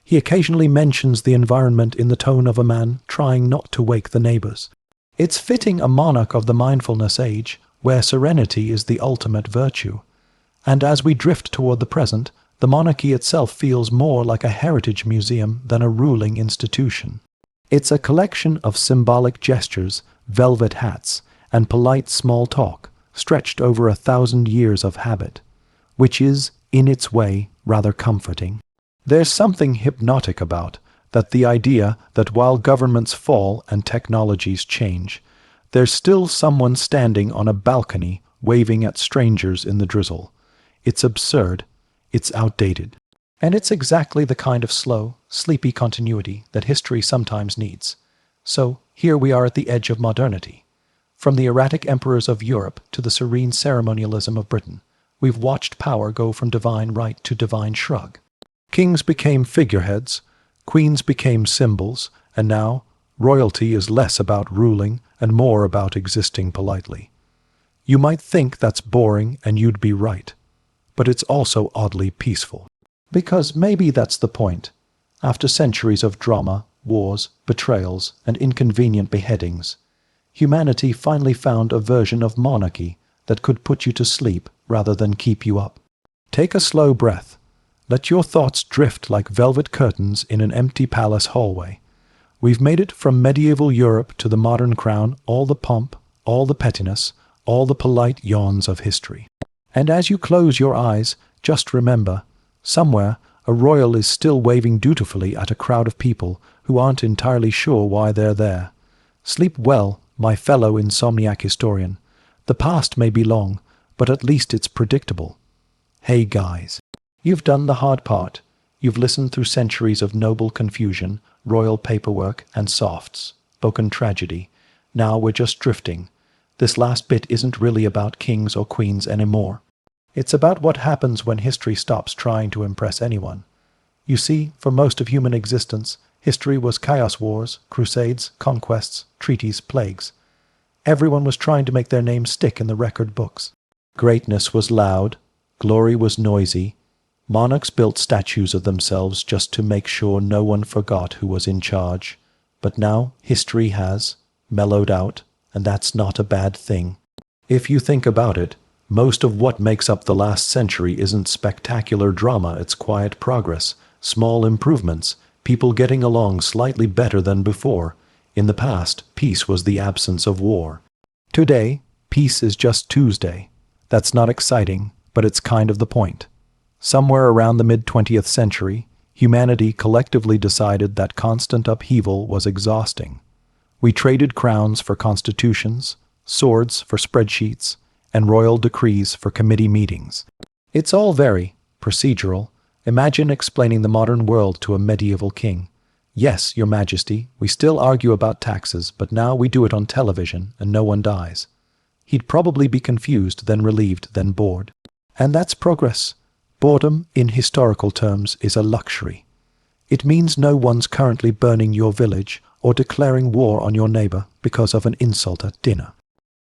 He occasionally mentions the environment in the tone of a man trying not to wake the neighbors. It's fitting a monarch of the mindfulness age, where serenity is the ultimate virtue. And as we drift toward the present, the monarchy itself feels more like a heritage museum than a ruling institution. It's a collection of symbolic gestures, velvet hats, and polite small talk, stretched over 1,000 years of habit, which is, in its way, rather comforting. There's something hypnotic about that, the idea that while governments fall and technologies change, there's still someone standing on a balcony waving at strangers in the drizzle. It's absurd. It's outdated. And it's exactly the kind of slow, sleepy continuity that history sometimes needs. So here we are at the edge of modernity. From the erratic emperors of Europe to the serene ceremonialism of Britain, we've watched power go from divine right to divine shrug. Kings became figureheads, queens became symbols, and now royalty is less about ruling and more about existing politely. You might think that's boring and you'd be right, but it's also oddly peaceful. Because maybe that's the point. After centuries of drama, wars, betrayals, and inconvenient beheadings, humanity finally found a version of monarchy that could put you to sleep rather than keep you up. Take a slow breath. Let your thoughts drift like velvet curtains in an empty palace hallway. We've made it from medieval Europe to the modern crown, all the pomp, all the pettiness, all the polite yawns of history. And as you close your eyes, just remember, somewhere a royal is still waving dutifully at a crowd of people who aren't entirely sure why they're there. Sleep well, my fellow insomniac historian. The past may be long, but at least it's predictable. Hey guys, you've done the hard part. You've listened through centuries of noble confusion, royal paperwork, and softs, spoken tragedy. Now we're just drifting. This last bit isn't really about kings or queens anymore. It's about what happens when history stops trying to impress anyone. You see, for most of human existence, history was chaos wars, crusades, conquests, treaties, plagues. Everyone was trying to make their name stick in the record books. Greatness was loud, glory was noisy. Monarchs built statues of themselves just to make sure no one forgot who was in charge. But now history has mellowed out, and that's not a bad thing. If you think about it, most of what makes up the last century isn't spectacular drama, it's quiet progress, small improvements, people getting along slightly better than before. In the past, peace was the absence of war. Today, peace is just Tuesday. That's not exciting, but it's kind of the point. Somewhere around the mid-20th century, humanity collectively decided that constant upheaval was exhausting. We traded crowns for constitutions, swords for spreadsheets, and royal decrees for committee meetings. It's all very procedural. Imagine explaining the modern world to a medieval king. Yes, Your Majesty, we still argue about taxes, but now we do it on television and no one dies. He'd probably be confused, then relieved, then bored. And that's progress. Boredom, in historical terms, is a luxury. It means no one's currently burning your village or declaring war on your neighbor because of an insult at dinner.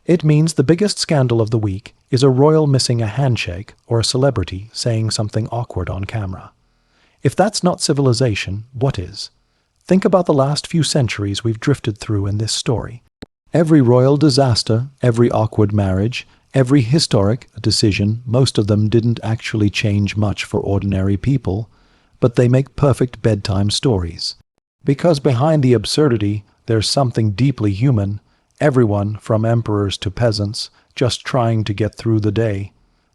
It means the biggest scandal of the week is a royal missing a handshake or a celebrity saying something awkward on camera. If that's not civilization, what is? Think about the last few centuries we've drifted through in this story. Every royal disaster, every awkward marriage, every historic decision, most of them didn't actually change much for ordinary people, but they make perfect bedtime stories. Because behind the absurdity, there's something deeply human. Everyone, from emperors to peasants, just trying to get through the day.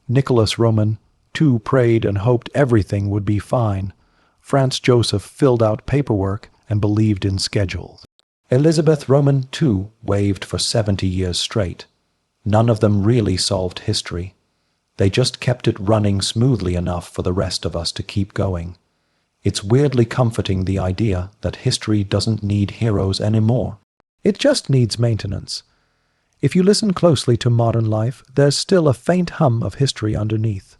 Nicholas Roman II prayed and hoped everything would be fine. Franz Joseph filled out paperwork and believed in schedules. Elizabeth Roman II waved for 70 years straight. None of them really solved history. They just kept it running smoothly enough for the rest of us to keep going. It's weirdly comforting, the idea that history doesn't need heroes anymore. It just needs maintenance. If you listen closely to modern life, there's still a faint hum of history underneath.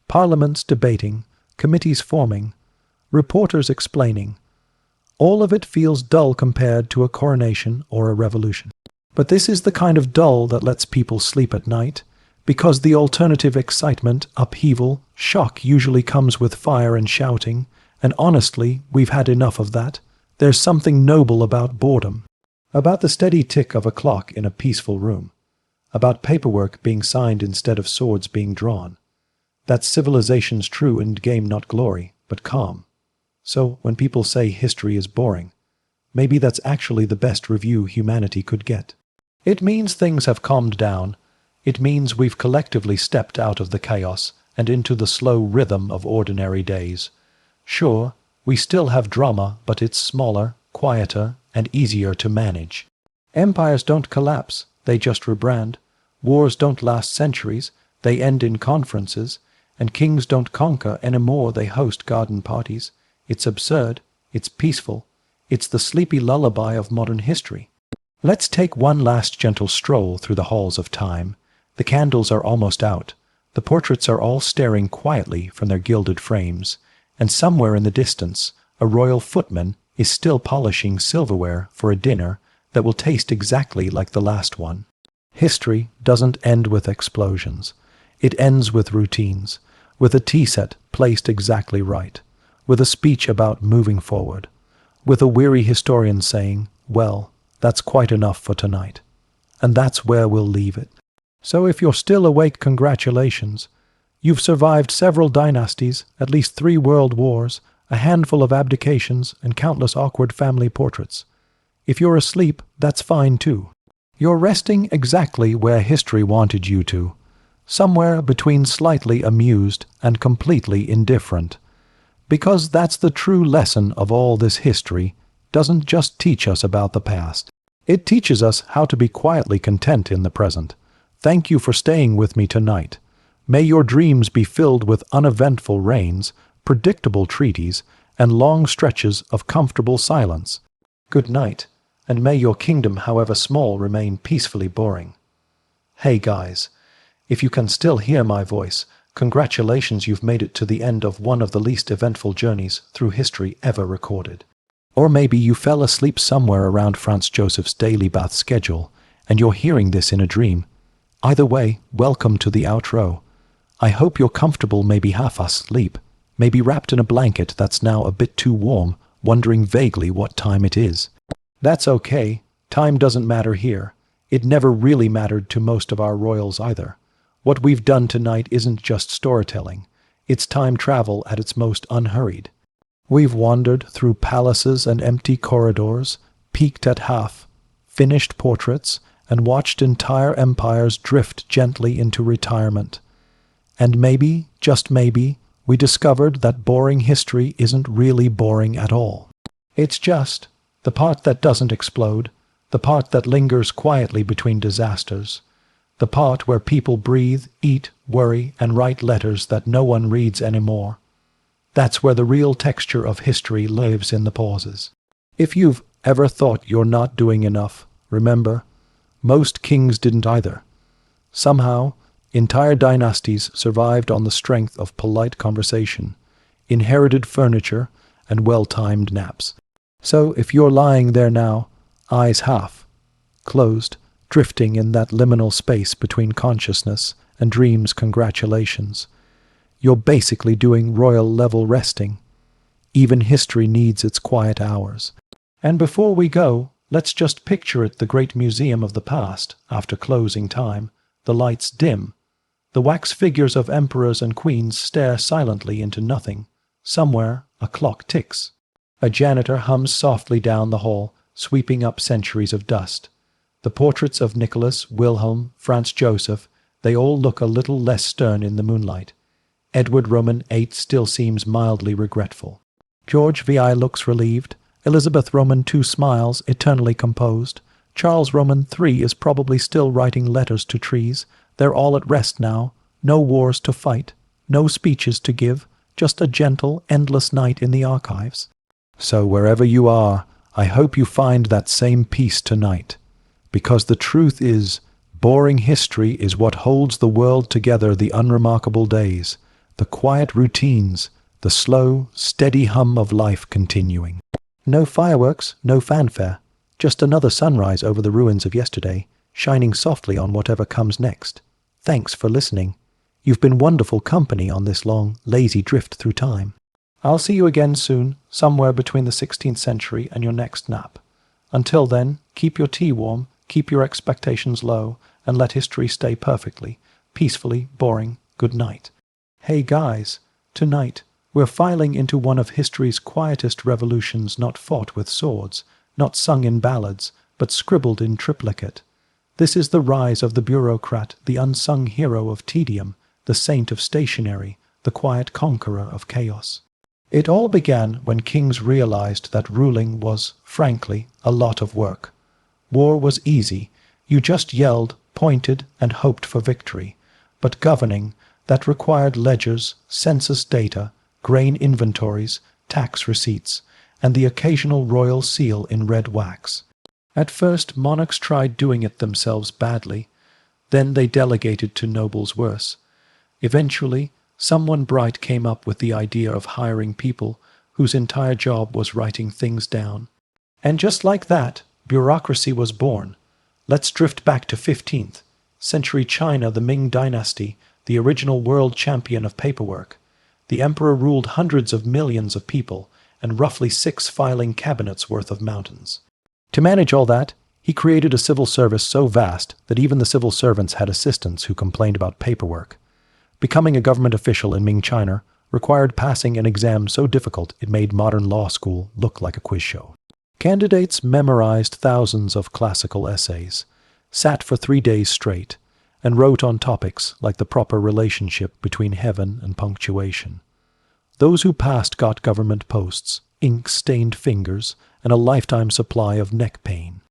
Parliaments debating, committees forming, reporters explaining. All of it feels dull compared to a coronation or a revolution. But this is the kind of dull that lets people sleep at night, because the alternative excitement, upheaval, shock usually comes with fire and shouting, and honestly, we've had enough of that. There's something noble about boredom. About the steady tick of a clock in a peaceful room. About paperwork being signed instead of swords being drawn. That's civilization's true endgame, not glory, but calm. So when people say history is boring, maybe that's actually the best review humanity could get. It means things have calmed down. It means we've collectively stepped out of the chaos and into the slow rhythm of ordinary days. Sure, we still have drama, but it's smaller, quieter, and easier to manage. Empires don't collapse, they just rebrand. Wars don't last centuries, they end in conferences. And kings don't conquer anymore, they host garden parties. It's absurd, it's peaceful, it's the sleepy lullaby of modern history. Let's take one last gentle stroll through the halls of time. The candles are almost out. The portraits are all staring quietly from their gilded frames. And somewhere in the distance, a royal footman is still polishing silverware for a dinner that will taste exactly like the last one. History doesn't end with explosions. It ends with routines, with a tea set placed exactly right, with a speech about moving forward, with a weary historian saying, "Well, that's quite enough for tonight." And that's where we'll leave it. So if you're still awake, congratulations. You've survived several dynasties, at least 3 world wars, a handful of abdications, and countless awkward family portraits. If you're asleep, that's fine too. You're resting exactly where history wanted you to, somewhere between slightly amused and completely indifferent. Because that's the true lesson of all this history, doesn't just teach us about the past. It teaches us how to be quietly content in the present. Thank you for staying with me tonight. May your dreams be filled with uneventful rains, predictable treaties, and long stretches of comfortable silence. Good night, and may your kingdom, however small, remain peacefully boring. Hey guys, if you can still hear my voice, congratulations, you've made it to the end of one of the least eventful journeys through history ever recorded. Or maybe you fell asleep somewhere around Franz Joseph's daily bath schedule, and you're hearing this in a dream. Either way, welcome to the outro. I hope you're comfortable, maybe half asleep, maybe wrapped in a blanket that's now a bit too warm, wondering vaguely what time it is. That's okay. Time doesn't matter here. It never really mattered to most of our royals either. What we've done tonight isn't just storytelling. It's time travel at its most unhurried. We've wandered through palaces and empty corridors, peeked at half-finished portraits, and watched entire empires drift gently into retirement. And maybe, just maybe, we discovered that boring history isn't really boring at all. It's just the part that doesn't explode, the part that lingers quietly between disasters, the part where people breathe, eat, worry, and write letters that no one reads anymore. That's where the real texture of history lives, in the pauses. If you've ever thought you're not doing enough, remember, most kings didn't either. Somehow, entire dynasties survived on the strength of polite conversation, inherited furniture, and well-timed naps. So if you're lying there now, eyes half closed, drifting in that liminal space between consciousness and dreams, congratulations. You're basically doing royal-level resting. Even history needs its quiet hours. And before we go, let's just picture it, the great museum of the past. After closing time, the lights dim. The wax figures of emperors and queens stare silently into nothing. Somewhere, a clock ticks. A janitor hums softly down the hall, sweeping up centuries of dust. The portraits of Nicholas, Wilhelm, Franz Joseph, they all look a little less stern in the moonlight. Edward Roman VIII still seems mildly regretful. George VI looks relieved. Elizabeth Roman II smiles, eternally composed. Charles Roman III is probably still writing letters to trees. They're all at rest now. No wars to fight. No speeches to give. Just a gentle, endless night in the archives. So wherever you are, I hope you find that same peace tonight. Because the truth is, boring history is what holds the world together, the unremarkable days, the quiet routines, the slow, steady hum of life continuing. No fireworks, no fanfare, just another sunrise over the ruins of yesterday, shining softly on whatever comes next. Thanks for listening. You've been wonderful company on this long, lazy drift through time. I'll see you again soon, somewhere between the 16th century and your next nap. Until then, keep your tea warm, keep your expectations low, and let history stay perfectly, peacefully boring. Good night. Hey guys, tonight we're filing into one of history's quietest revolutions, not fought with swords, not sung in ballads, but scribbled in triplicate. This is the rise of the bureaucrat, the unsung hero of tedium, the saint of stationery, the quiet conqueror of chaos. It all began when kings realized that ruling was, frankly, a lot of work. War was easy. You just yelled, pointed, and hoped for victory. But governing, that required ledgers, census data, grain inventories, tax receipts, and the occasional royal seal in red wax. At first, monarchs tried doing it themselves badly. Then they delegated to nobles worse. Eventually, someone bright came up with the idea of hiring people whose entire job was writing things down. And just like that, bureaucracy was born. Let's drift back to 15th century China, the Ming Dynasty, the original world champion of paperwork. The emperor ruled hundreds of millions of people and roughly 6 filing cabinets worth of mountains. To manage all that, he created a civil service so vast that even the civil servants had assistants who complained about paperwork. Becoming a government official in Ming China required passing an exam so difficult it made modern law school look like a quiz show. Candidates memorized thousands of classical essays, sat for 3 days straight, and wrote on topics like the proper relationship between heaven and punctuation. Those who passed got government posts, ink-stained fingers, and a lifetime supply of neck pain.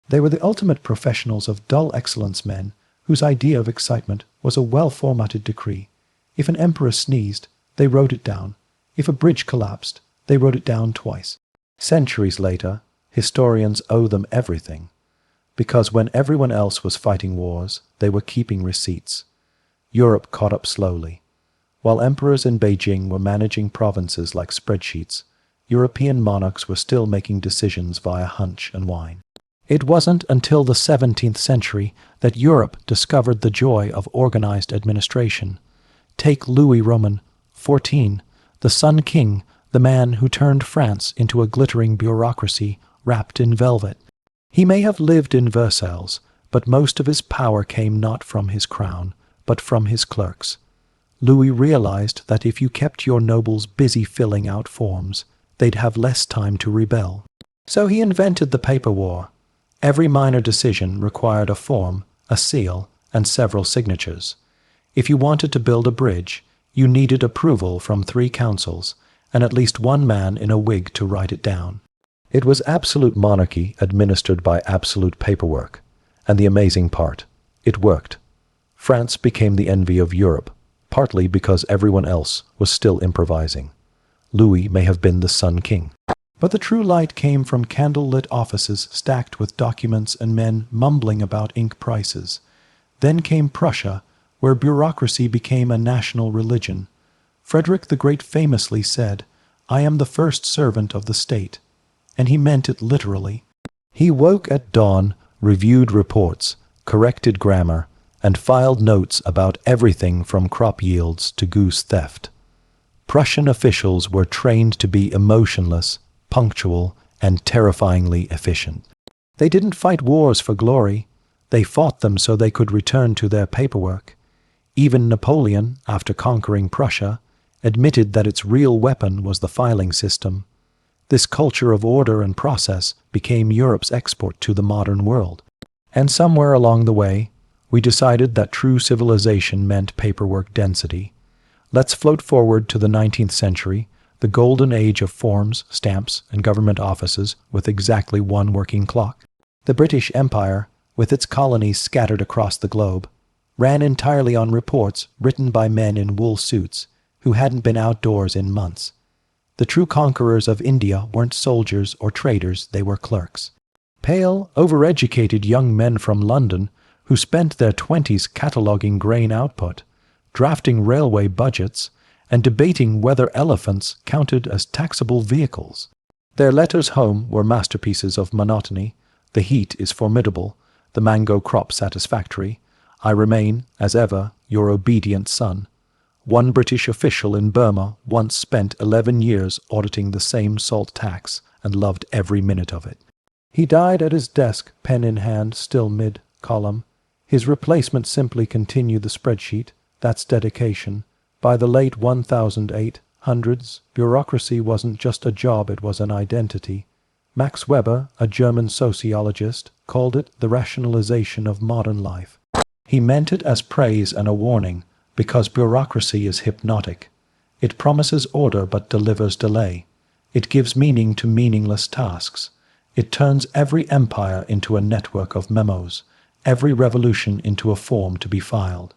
They were the ultimate professionals of dull excellence men whose idea of excitement was a well-formatted decree. If an emperor sneezed, they wrote it down. If a bridge collapsed, they wrote it down twice. Centuries later, historians owe them everything, because when everyone else was fighting wars, they were keeping receipts. Europe caught up slowly. While emperors in Beijing were managing provinces like spreadsheets, European monarchs were still making decisions via hunch and wine. It wasn't until the 17th century that Europe discovered the joy of organized administration. Take Louis Roman XIV, the Sun King, the man who turned France into a glittering bureaucracy wrapped in velvet. He may have lived in Versailles, but most of his power came not from his crown, but from his clerks. Louis realized that if you kept your nobles busy filling out forms, they'd have less time to rebel. So he invented the paper war. Every minor decision required a form, a seal, and several signatures. If you wanted to build a bridge, you needed approval from 3 councils, and at least one man in a wig to write it down. It was absolute monarchy administered by absolute paperwork. And the amazing part, it worked. France became the envy of Europe, partly because everyone else was still improvising. Louis may have been the Sun King. But the true light came from candle-lit offices stacked with documents and men mumbling about ink prices. Then came Prussia, where bureaucracy became a national religion. Frederick the Great famously said, "I am the first servant of the state." And he meant it literally. He woke at dawn, reviewed reports, corrected grammar, and filed notes about everything from crop yields to goose theft. Prussian officials were trained to be emotionless, punctual, and terrifyingly efficient. They didn't fight wars for glory. They fought them so they could return to their paperwork. Even Napoleon, after conquering Prussia, admitted that its real weapon was the filing system. This culture of order and process became Europe's export to the modern world. And somewhere along the way, we decided that true civilization meant paperwork density. Let's float forward to the 19th century, the golden age of forms, stamps, and government offices with exactly one working clock. The British Empire, with its colonies scattered across the globe, ran entirely on reports written by men in wool suits who hadn't been outdoors in months. The true conquerors of India weren't soldiers or traders, they were clerks. Pale, overeducated young men from London who spent their 20s cataloguing grain output, drafting railway budgets, and debating whether elephants counted as taxable vehicles. Their letters home were masterpieces of monotony. The heat is formidable, the mango crop satisfactory. I remain, as ever, your obedient son. One British official in Burma once spent 11 years auditing the same salt tax and loved every minute of it. He died at his desk, pen in hand, still mid-column. His replacement simply continued the spreadsheet. That's dedication. By the late 1800s, bureaucracy wasn't just a job, it was an identity. Max Weber, a German sociologist, called it the rationalization of modern life. He meant it as praise and a warning, because bureaucracy is hypnotic. It promises order but delivers delay. It gives meaning to meaningless tasks. It turns every empire into a network of memos, every revolution into a form to be filed.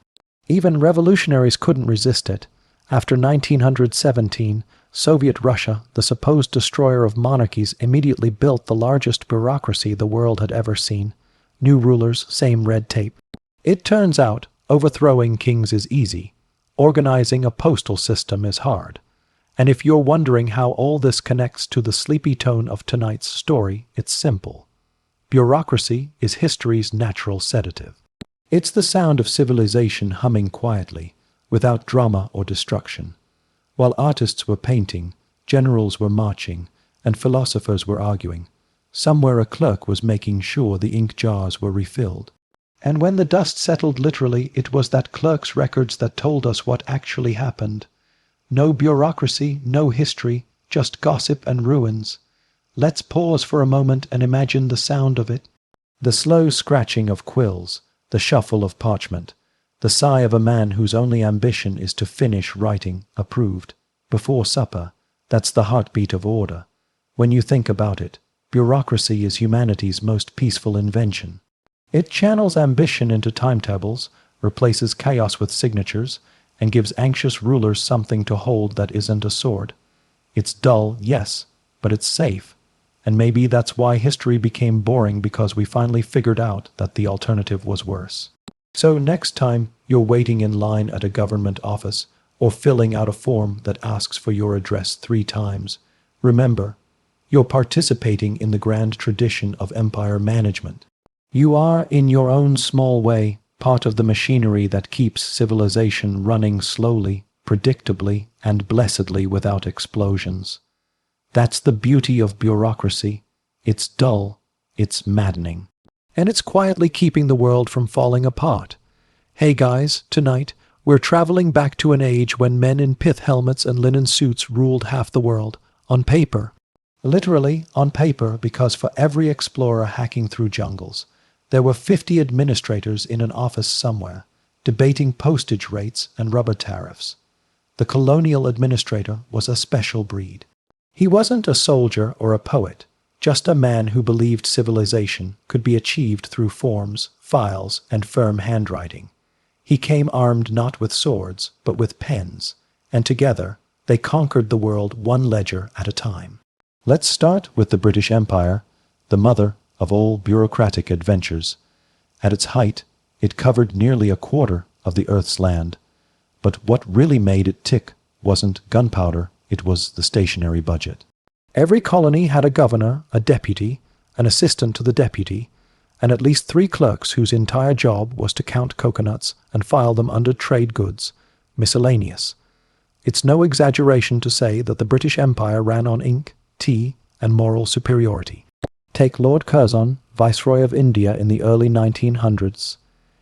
Even revolutionaries couldn't resist it. After 1917, Soviet Russia, the supposed destroyer of monarchies, immediately built the largest bureaucracy the world had ever seen. New rulers, same red tape. It turns out, overthrowing kings is easy. Organizing a postal system is hard. And if you're wondering how all this connects to the sleepy tone of tonight's story, it's simple. bureaucracy is history's natural sedative. It's the sound of civilization humming quietly, without drama or destruction. While artists were painting, generals were marching, and philosophers were arguing, somewhere a clerk was making sure the ink jars were refilled. And when the dust settled literally, it was that clerk's records that told us what actually happened. No bureaucracy, no history, just gossip and ruins. Let's pause for a moment and imagine the sound of it. The slow scratching of quills, the shuffle of parchment, the sigh of a man whose only ambition is to finish writing, approved, before supper. That's the heartbeat of order. When you think about it, bureaucracy is humanity's most peaceful invention. It channels ambition into timetables, replaces chaos with signatures, and gives anxious rulers something to hold that isn't a sword. It's dull, yes, but it's safe. And maybe that's why history became boring, because we finally figured out that the alternative was worse. So next time you're waiting in line at a government office or filling out a form that asks for your address 3 times, remember, you're participating in the grand tradition of empire management. You are, in your own small way, part of the machinery that keeps civilization running slowly, predictably, and blessedly without explosions. That's the beauty of bureaucracy. It's dull, it's maddening. And it's quietly keeping the world from falling apart. Hey guys, tonight, we're traveling back to an age when men in pith helmets and linen suits ruled half the world, on paper. Literally on paper, because for every explorer hacking through jungles, there were 50 administrators in an office somewhere, debating postage rates and rubber tariffs. The colonial administrator was a special breed. He wasn't a soldier or a poet, just a man who believed civilization could be achieved through forms, files, and firm handwriting. He came armed not with swords, but with pens, and together they conquered the world one ledger at a time. Let's start with the British Empire, the mother of all bureaucratic adventures. At its height, it covered nearly a quarter of the Earth's land. But what really made it tick wasn't gunpowder, it was the stationary budget. Every colony had a governor, a deputy, an assistant to the deputy, and at least 3 clerks whose entire job was to count coconuts and file them under trade goods, miscellaneous. It's no exaggeration to say that the British Empire ran on ink, tea, and moral superiority. Take Lord Curzon, Viceroy of India in the early 1900s.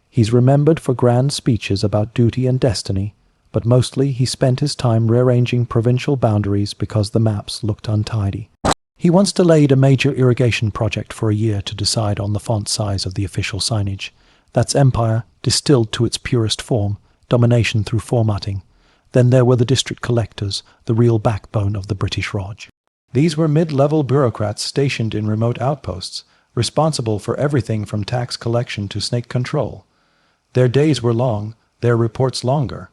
He's remembered for grand speeches about duty and destiny, but mostly he spent his time rearranging provincial boundaries because the maps looked untidy. He once delayed a major irrigation project for a year to decide on the font size of the official signage. That's empire, distilled to its purest form, domination through formatting. Then there were the district collectors, the real backbone of the British Raj. These were mid-level bureaucrats stationed in remote outposts, responsible for everything from tax collection to snake control. Their days were long, their reports longer.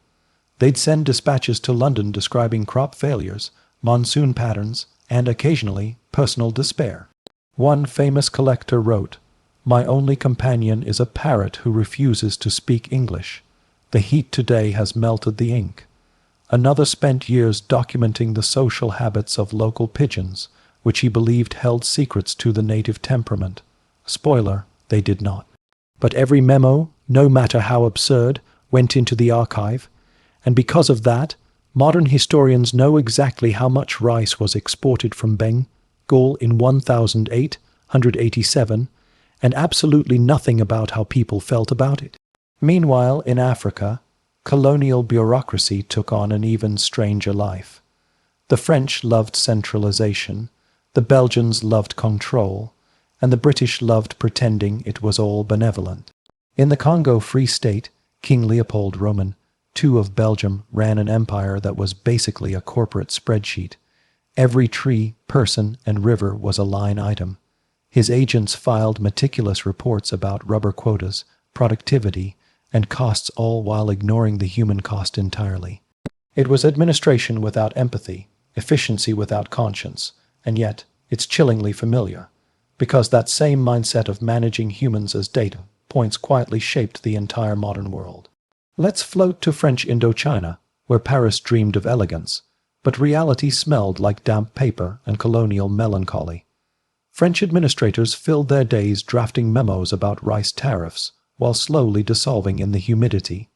They'd send dispatches to London describing crop failures, monsoon patterns, and occasionally personal despair. One famous collector wrote, "My only companion is a parrot who refuses to speak English. The heat today has melted the ink." Another spent years documenting the social habits of local pigeons, which he believed held secrets to the native temperament. Spoiler, they did not. But every memo, no matter how absurd, went into the archive, and because of that, modern historians know exactly how much rice was exported from Bengal in 1887, and absolutely nothing about how people felt about it. Meanwhile, in Africa, colonial bureaucracy took on an even stranger life. The French loved centralization, the Belgians loved control, and the British loved pretending it was all benevolent. In the Congo Free State, King Leopold Roman II of Belgium ran an empire that was basically a corporate spreadsheet. Every tree, person, and river was a line item. His agents filed meticulous reports about rubber quotas, productivity, and costs, all while ignoring the human cost entirely. It was administration without empathy, efficiency without conscience, and yet it's chillingly familiar, because that same mindset of managing humans as data points quietly shaped the entire modern world. Let's float to French Indochina, where Paris dreamed of elegance, but reality smelled like damp paper and colonial melancholy. French administrators filled their days drafting memos about rice tariffs, while slowly dissolving in the humidity.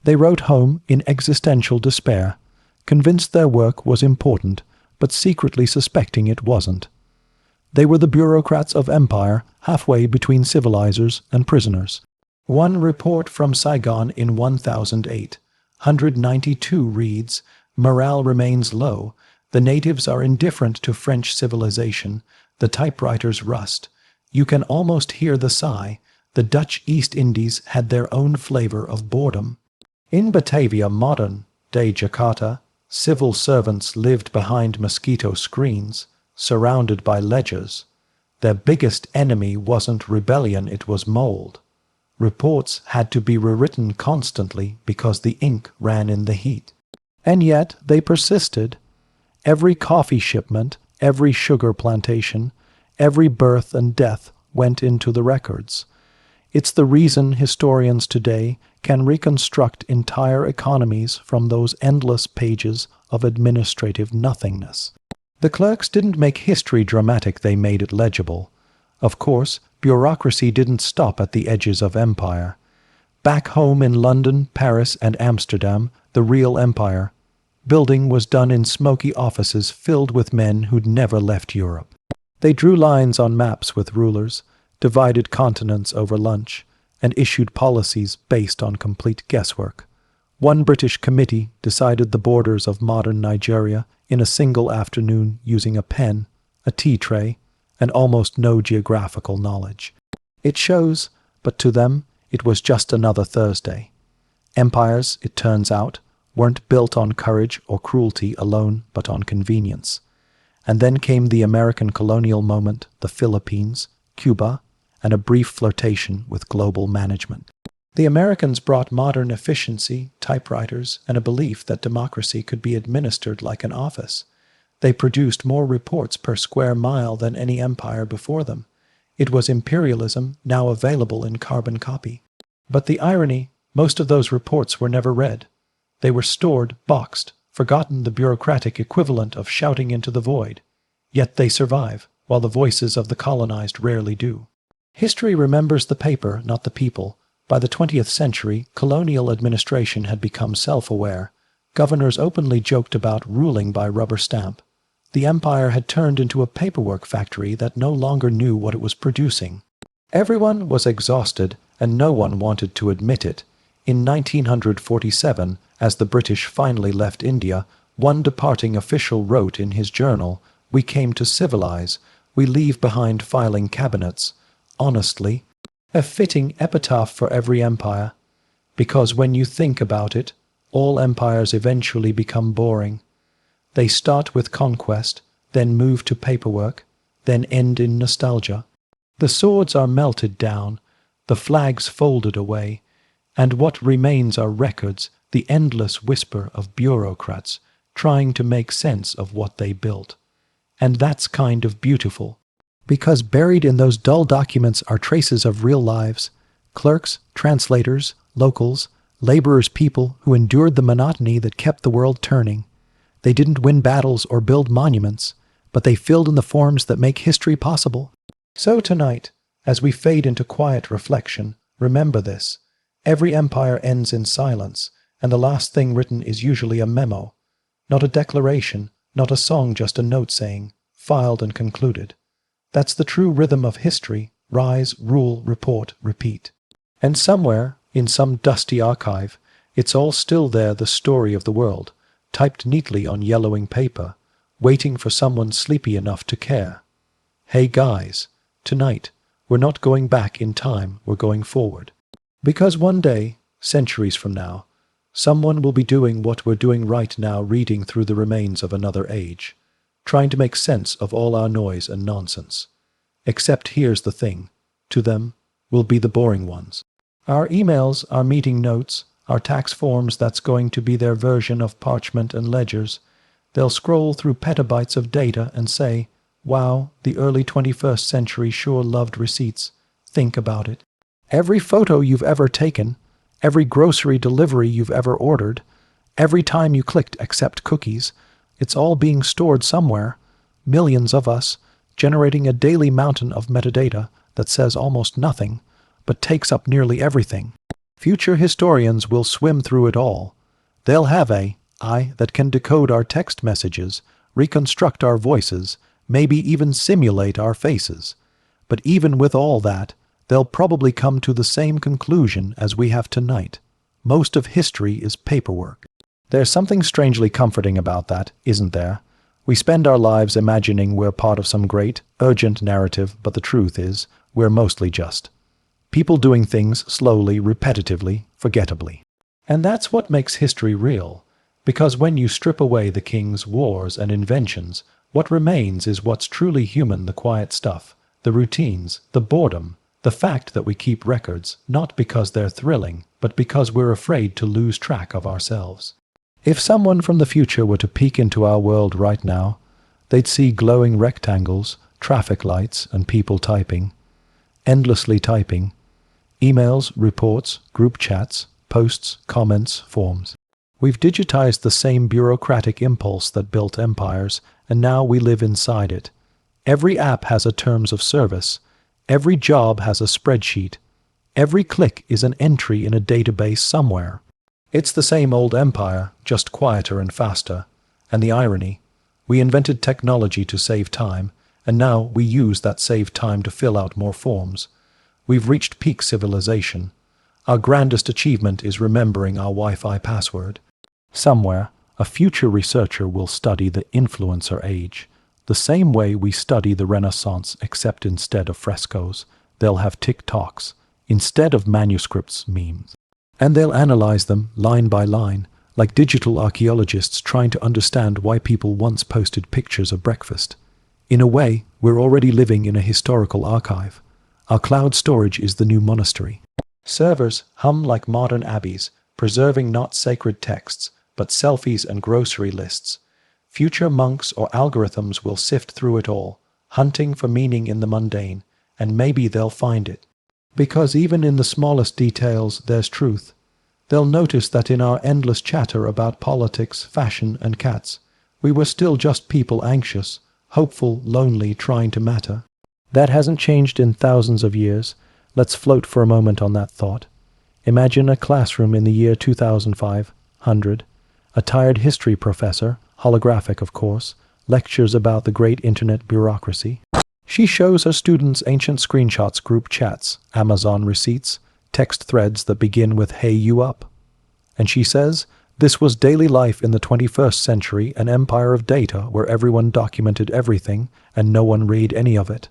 They wrote home in existential despair, convinced their work was important, but secretly suspecting it wasn't. They were the bureaucrats of empire, halfway between civilizers and prisoners. One report from Saigon in 1008, 192 reads, "Morale remains low. The natives are indifferent to French civilization. The typewriters rust. You can almost hear the sigh. The Dutch East Indies had their own flavor of boredom." In Batavia, modern-day Jakarta, civil servants lived behind mosquito screens, surrounded by ledgers. Their biggest enemy wasn't rebellion, it was mold. Reports had to be rewritten constantly because the ink ran in the heat. And yet they persisted. Every coffee shipment, every sugar plantation, every birth and death went into the records. It's the reason historians today can reconstruct entire economies from those endless pages of administrative nothingness. The clerks didn't make history dramatic, they made it legible. Of course, bureaucracy didn't stop at the edges of empire. Back home in London, Paris, and Amsterdam, the real empire building was done in smoky offices filled with men who'd never left Europe. They drew lines on maps with rulers, divided continents over lunch, and issued policies based on complete guesswork. One British committee decided the borders of modern Nigeria in a single afternoon using a pen, a tea tray, and almost no geographical knowledge. It shows, but to them it was just another Thursday. Empires, it turns out, weren't built on courage or cruelty alone, but on convenience. And then came the American colonial moment, the Philippines, Cuba, and a brief flirtation with global management. The Americans brought modern efficiency, typewriters, and a belief that democracy could be administered like an office. They produced more reports per square mile than any empire before them. It was imperialism now available in carbon copy. But the irony, most of those reports were never read. They were stored, boxed, forgotten, the bureaucratic equivalent of shouting into the void. Yet they survive, while the voices of the colonized rarely do. History remembers the paper, not the people. By the 20th century, colonial administration had become self-aware. Governors openly joked about ruling by rubber stamp. The empire had turned into a paperwork factory that no longer knew what it was producing. Everyone was exhausted, and no one wanted to admit it. In 1947, as the British finally left India, one departing official wrote in his journal, "We came to civilize. We leave behind filing cabinets." Honestly, a fitting epitaph for every empire, because when you think about it, all empires eventually become boring. They start with conquest, then move to paperwork, then end in nostalgia. The swords are melted down, the flags folded away, and what remains are records, the endless whisper of bureaucrats trying to make sense of what they built. And that's kind of beautiful, because buried in those dull documents are traces of real lives, clerks, translators, locals, laborers, people who endured the monotony that kept the world turning. They didn't win battles or build monuments, but they filled in the forms that make history possible. So tonight, as we fade into quiet reflection, remember this. Every empire ends in silence, and the last thing written is usually a memo. Not a declaration, not a song, just a note saying, filed and concluded. That's the true rhythm of history: rise, rule, report, repeat. And somewhere, in some dusty archive, it's all still there, the story of the world, typed neatly on yellowing paper, waiting for someone sleepy enough to care. Hey guys, tonight, we're not going back in time, we're going forward. Because one day, centuries from now, someone will be doing what we're doing right now, reading through the remains of another age, trying to make sense of all our noise and nonsense. Except here's the thing, to them, we'll be the boring ones. Our emails, our meeting notes, our tax forms, that's going to be their version of parchment and ledgers. They'll scroll through petabytes of data and say, wow, the early 21st century sure loved receipts. Think about it. Every photo you've ever taken, every grocery delivery you've ever ordered, every time you clicked accept cookies, it's all being stored somewhere. Millions of us, generating a daily mountain of metadata that says almost nothing, but takes up nearly everything. Future historians will swim through it all. They'll have a eye that can decode our text messages, reconstruct our voices, maybe even simulate our faces. But even with all that, they'll probably come to the same conclusion as we have tonight. Most of history is paperwork. There's something strangely comforting about that, isn't there? We spend our lives imagining we're part of some great, urgent narrative, but the truth is, we're mostly just people doing things slowly, repetitively, forgettably. And that's what makes history real, because when you strip away the kings, wars, and inventions, what remains is what's truly human, the quiet stuff, the routines, the boredom, the fact that we keep records, not because they're thrilling, but because we're afraid to lose track of ourselves. If someone from the future were to peek into our world right now, they'd see glowing rectangles, traffic lights, and people typing, endlessly typing, emails, reports, group chats, posts, comments, forms. We've digitized the same bureaucratic impulse that built empires, and now we live inside it. Every app has a terms of service. Every job has a spreadsheet. Every click is an entry in a database somewhere. It's the same old empire, just quieter and faster. And the irony, we invented technology to save time, and now we use that saved time to fill out more forms. We've reached peak civilization. Our grandest achievement is remembering our Wi-Fi password. Somewhere, a future researcher will study the influencer age, the same way we study the Renaissance, except instead of frescoes, they'll have TikToks, instead of manuscripts, memes. And they'll analyze them line by line, like digital archaeologists trying to understand why people once posted pictures of breakfast. In a way, we're already living in a historical archive. Our cloud storage is the new monastery. Servers hum like modern abbeys, preserving not sacred texts, but selfies and grocery lists. Future monks or algorithms will sift through it all, hunting for meaning in the mundane, and maybe they'll find it. Because even in the smallest details there's truth. They'll notice that in our endless chatter about politics, fashion, and cats, we were still just people anxious, hopeful, lonely, trying to matter. That hasn't changed in thousands of years. Let's float for a moment on that thought. Imagine a classroom in the year 2500. A tired history professor, holographic of course, lectures about the great internet bureaucracy. She shows her students ancient screenshots, group chats, Amazon receipts, text threads that begin with "Hey, you up?" And she says, this was daily life in the 21st century, an empire of data where everyone documented everything and no one read any of it.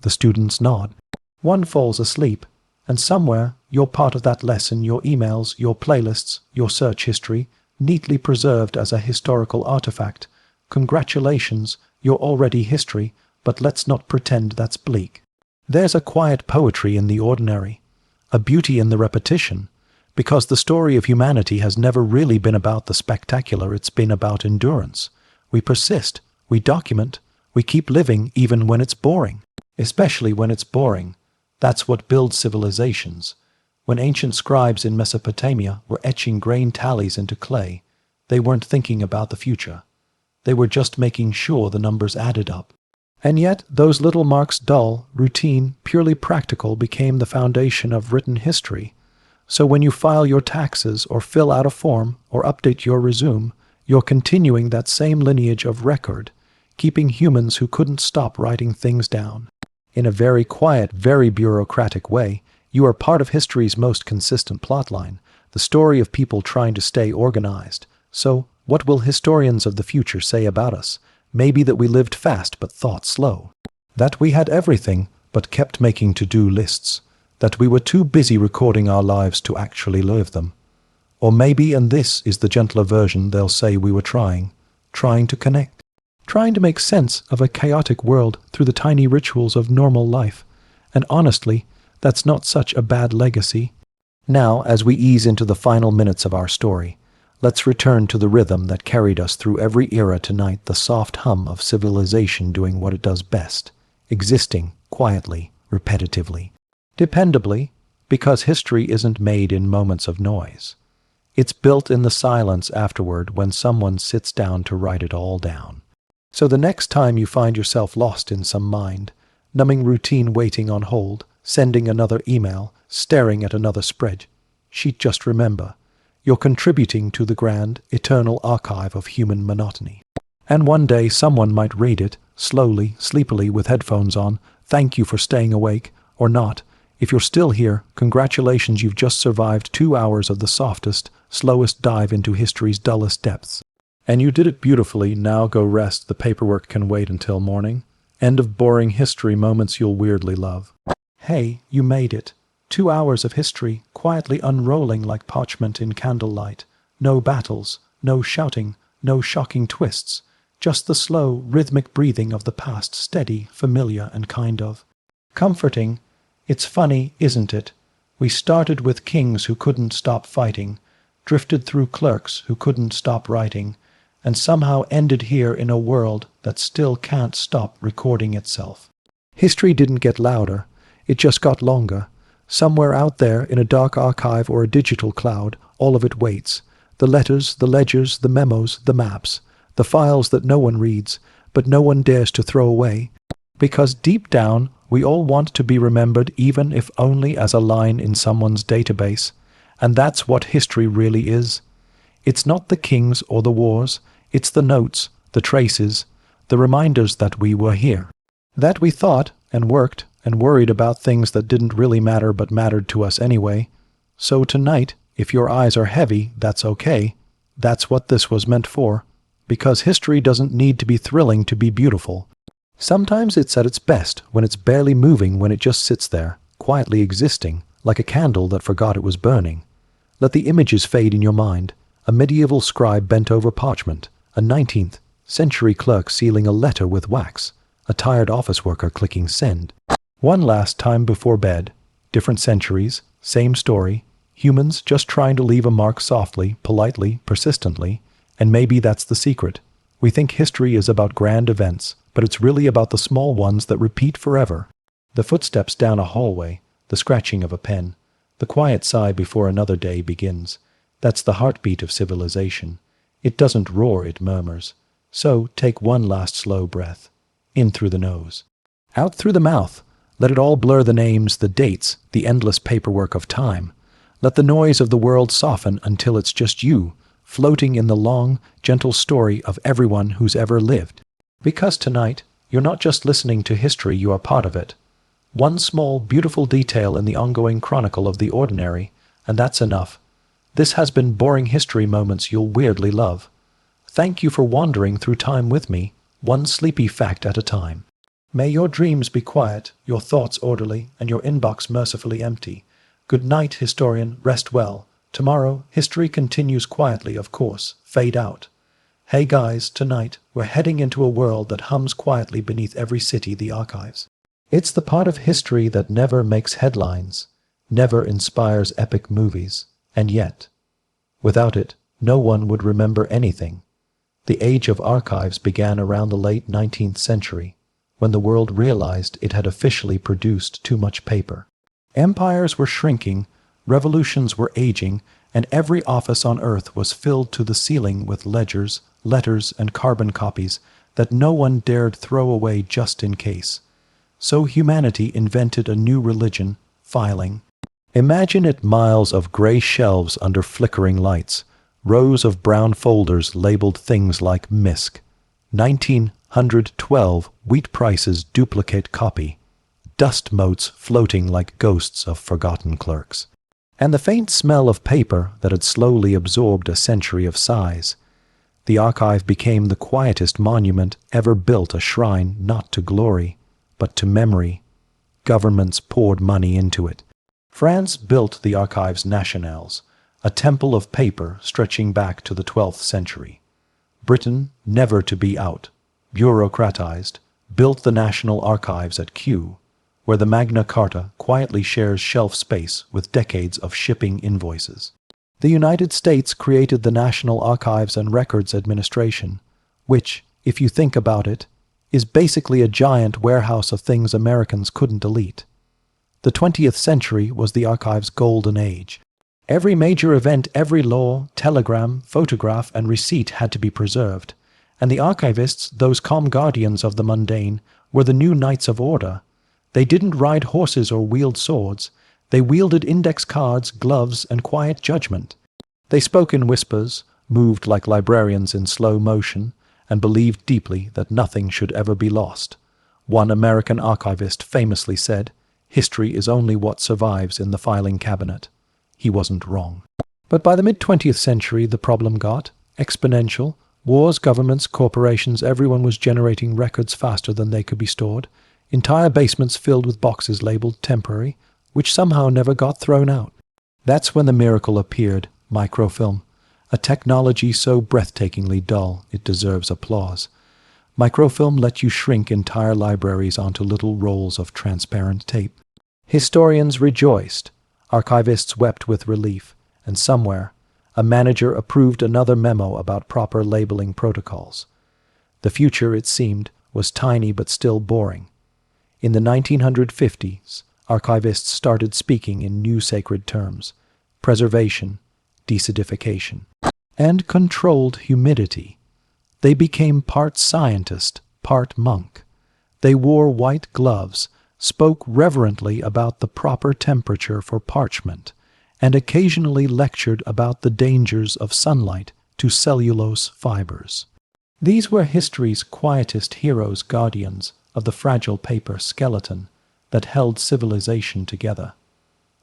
The students nod. One falls asleep, and somewhere you're part of that lesson, your emails, your playlists, your search history, neatly preserved as a historical artifact. Congratulations, you're already history, but let's not pretend that's bleak. There's a quiet poetry in the ordinary, a beauty in the repetition, because the story of humanity has never really been about the spectacular, it's been about endurance. We persist, we document, we keep living even when it's boring. Especially when it's boring. That's what builds civilizations. When ancient scribes in Mesopotamia were etching grain tallies into clay, they weren't thinking about the future. They were just making sure the numbers added up. And yet, those little marks, dull, routine, purely practical, became the foundation of written history. So when you file your taxes, or fill out a form, or update your resume, you're continuing that same lineage of record, keeping humans who couldn't stop writing things down. In a very quiet, very bureaucratic way, you are part of history's most consistent plotline, the story of people trying to stay organized. So, what will historians of the future say about us? Maybe that we lived fast but thought slow. That we had everything but kept making to-do lists. That we were too busy recording our lives to actually live them. Or maybe, and this is the gentler version, they'll say we were trying to connect. Trying to make sense of a chaotic world through the tiny rituals of normal life. And honestly, that's not such a bad legacy. Now, as we ease into the final minutes of our story, let's return to the rhythm that carried us through every era tonight, the soft hum of civilization doing what it does best, existing quietly, repetitively, dependably, because history isn't made in moments of noise. It's built in the silence afterward when someone sits down to write it all down. So the next time you find yourself lost in some mind, numbing routine waiting on hold, sending another email, staring at another spreadsheet, just remember, you're contributing to the grand, eternal archive of human monotony. And one day someone might read it, slowly, sleepily, with headphones on, thank you for staying awake, or not. If you're still here, congratulations, you've just survived 2 hours of the softest, slowest dive into history's dullest depths. And you did it beautifully. Now go rest. The paperwork can wait until morning. End of boring history moments you'll weirdly love. Hey, you made it. 2 hours of history, quietly unrolling like parchment in candlelight. No battles, no shouting, no shocking twists. Just the slow, rhythmic breathing of the past, steady, familiar, and kind of comforting. It's funny, isn't it? We started with kings who couldn't stop fighting, drifted through clerks who couldn't stop writing, and somehow ended here in a world that still can't stop recording itself. History didn't get louder, it just got longer. Somewhere out there in a dark archive or a digital cloud, all of it waits. The letters, the ledgers, the memos, the maps, the files that no one reads, but no one dares to throw away. Because deep down, we all want to be remembered, even if only as a line in someone's database. And that's what history really is. It's not the kings or the wars, it's the notes, the traces, the reminders that we were here. That we thought and worked and worried about things that didn't really matter but mattered to us anyway. So tonight, if your eyes are heavy, that's okay. That's what this was meant for. Because history doesn't need to be thrilling to be beautiful. Sometimes it's at its best when it's barely moving, when it just sits there, quietly existing, like a candle that forgot it was burning. Let the images fade in your mind. A medieval scribe bent over parchment, a 19th century clerk sealing a letter with wax, a tired office worker clicking send. One last time before bed, different centuries, same story, humans just trying to leave a mark softly, politely, persistently, and maybe that's the secret. We think history is about grand events, but it's really about the small ones that repeat forever. The footsteps down a hallway, the scratching of a pen, the quiet sigh before another day begins. That's the heartbeat of civilization. It doesn't roar, it murmurs. So take one last slow breath. In through the nose. Out through the mouth. Let it all blur the names, the dates, the endless paperwork of time. Let the noise of the world soften until it's just you, floating in the long, gentle story of everyone who's ever lived. Because tonight, you're not just listening to history, you are part of it. One small, beautiful detail in the ongoing chronicle of the ordinary, and that's enough. This has been Boring History Moments you'll weirdly love. Thank you for wandering through time with me, one sleepy fact at a time. May your dreams be quiet, your thoughts orderly, and your inbox mercifully empty. Good night, historian, rest well. Tomorrow, history continues quietly, of course. Fade out. Hey guys, tonight, we're heading into a world that hums quietly beneath every city, the archives. It's the part of history that never makes headlines, never inspires epic movies, and yet, without it, no one would remember anything. The age of archives began around the late 19th century, when the world realized it had officially produced too much paper. Empires were shrinking, revolutions were aging, and every office on Earth was filled to the ceiling with ledgers, letters, and carbon copies that no one dared throw away just in case. So humanity invented a new religion, filing. Imagine it: miles of gray shelves under flickering lights, rows of brown folders labeled things like MISC, 1912 wheat prices duplicate copy, dust motes floating like ghosts of forgotten clerks, and the faint smell of paper that had slowly absorbed a century of size. The archive became the quietest monument ever built, a shrine not to glory, but to memory. Governments poured money into it. France built the Archives Nationales, a temple of paper stretching back to the 12th century. Britain, never to be out, bureaucratized, built the National Archives at Kew, where the Magna Carta quietly shares shelf space with decades of shipping invoices. The United States created the National Archives and Records Administration, which, if you think about it, is basically a giant warehouse of things Americans couldn't delete. The 20th century was the archive's golden age. Every major event, every law, telegram, photograph, and receipt had to be preserved, And the archivists, those calm guardians of the mundane, were the new knights of order. They didn't ride horses or wield swords. They wielded index cards, gloves, and quiet judgment. They spoke in whispers, moved like librarians in slow motion, and believed deeply that nothing should ever be lost. One American archivist famously said, "History is only what survives in the filing cabinet." He wasn't wrong. But by the mid-20th century, the problem got exponential. Wars, governments, corporations, everyone was generating records faster than they could be stored. Entire basements filled with boxes labeled temporary, which somehow never got thrown out. That's when the miracle appeared, microfilm, a technology so breathtakingly dull it deserves applause. Microfilm let you shrink entire libraries onto little rolls of transparent tape. Historians rejoiced, archivists wept with relief, and somewhere, a manager approved another memo about proper labeling protocols. The future, it seemed, was tiny but still boring. In the 1950s, archivists started speaking in new sacred terms: preservation, deacidification, and controlled humidity. They became part scientist, part monk. They wore white gloves, spoke reverently about the proper temperature for parchment, and occasionally lectured about the dangers of sunlight to cellulose fibers. These were history's quietest heroes, guardians of the fragile paper skeleton that held civilization together.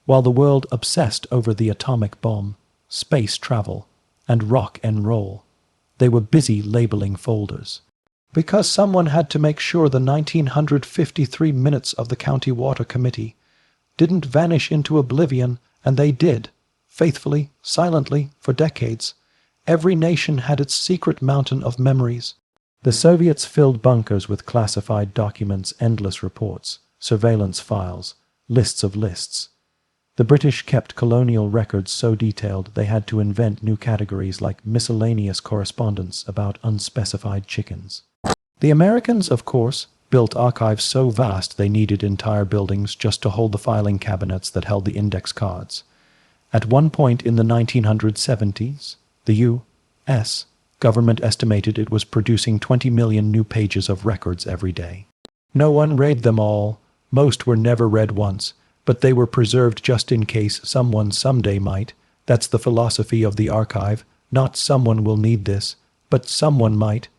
While the world obsessed over the atomic bomb, space travel, and rock and roll, they were busy labeling folders. Because someone had to make sure the 1953 minutes of the County Water Committee didn't vanish into oblivion, and they did, faithfully, silently, for decades. Every nation had its secret mountain of memories. The Soviets filled bunkers with classified documents, endless reports, surveillance files, lists of lists. The British kept colonial records so detailed they had to invent new categories like miscellaneous correspondence about unspecified chickens. The Americans, of course, built archives so vast they needed entire buildings just to hold the filing cabinets that held the index cards. At one point in the 1970s, the U.S. government estimated it was producing 20 million new pages of records every day. No one read them all. Most were never read once, but they were preserved just in case someone someday might. That's the philosophy of the archive. Not someone will need this, but someone might.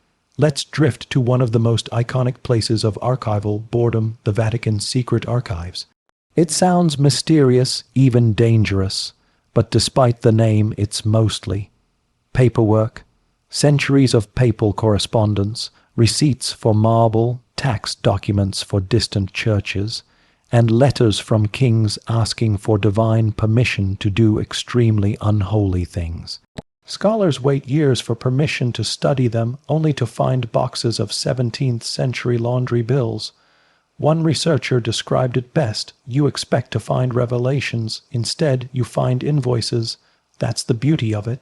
Let's drift to one of the most iconic places of archival boredom, the Vatican's secret archives. It sounds mysterious, even dangerous, but despite the name, it's mostly paperwork, centuries of papal correspondence, receipts for marble, tax documents for distant churches, and letters from kings asking for divine permission to do extremely unholy things. Scholars wait years for permission to study them, only to find boxes of 17th-century laundry bills. One researcher described it best: you expect to find revelations, instead you find invoices. That's the beauty of it.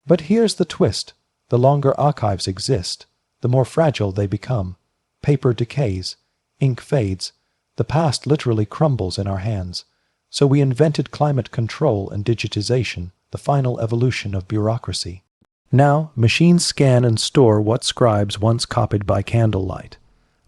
But here's the twist. The longer archives exist, the more fragile they become. Paper decays, ink fades, the past literally crumbles in our hands. So we invented climate control and digitization, the final evolution of bureaucracy. Now, machines scan and store what scribes once copied by candlelight.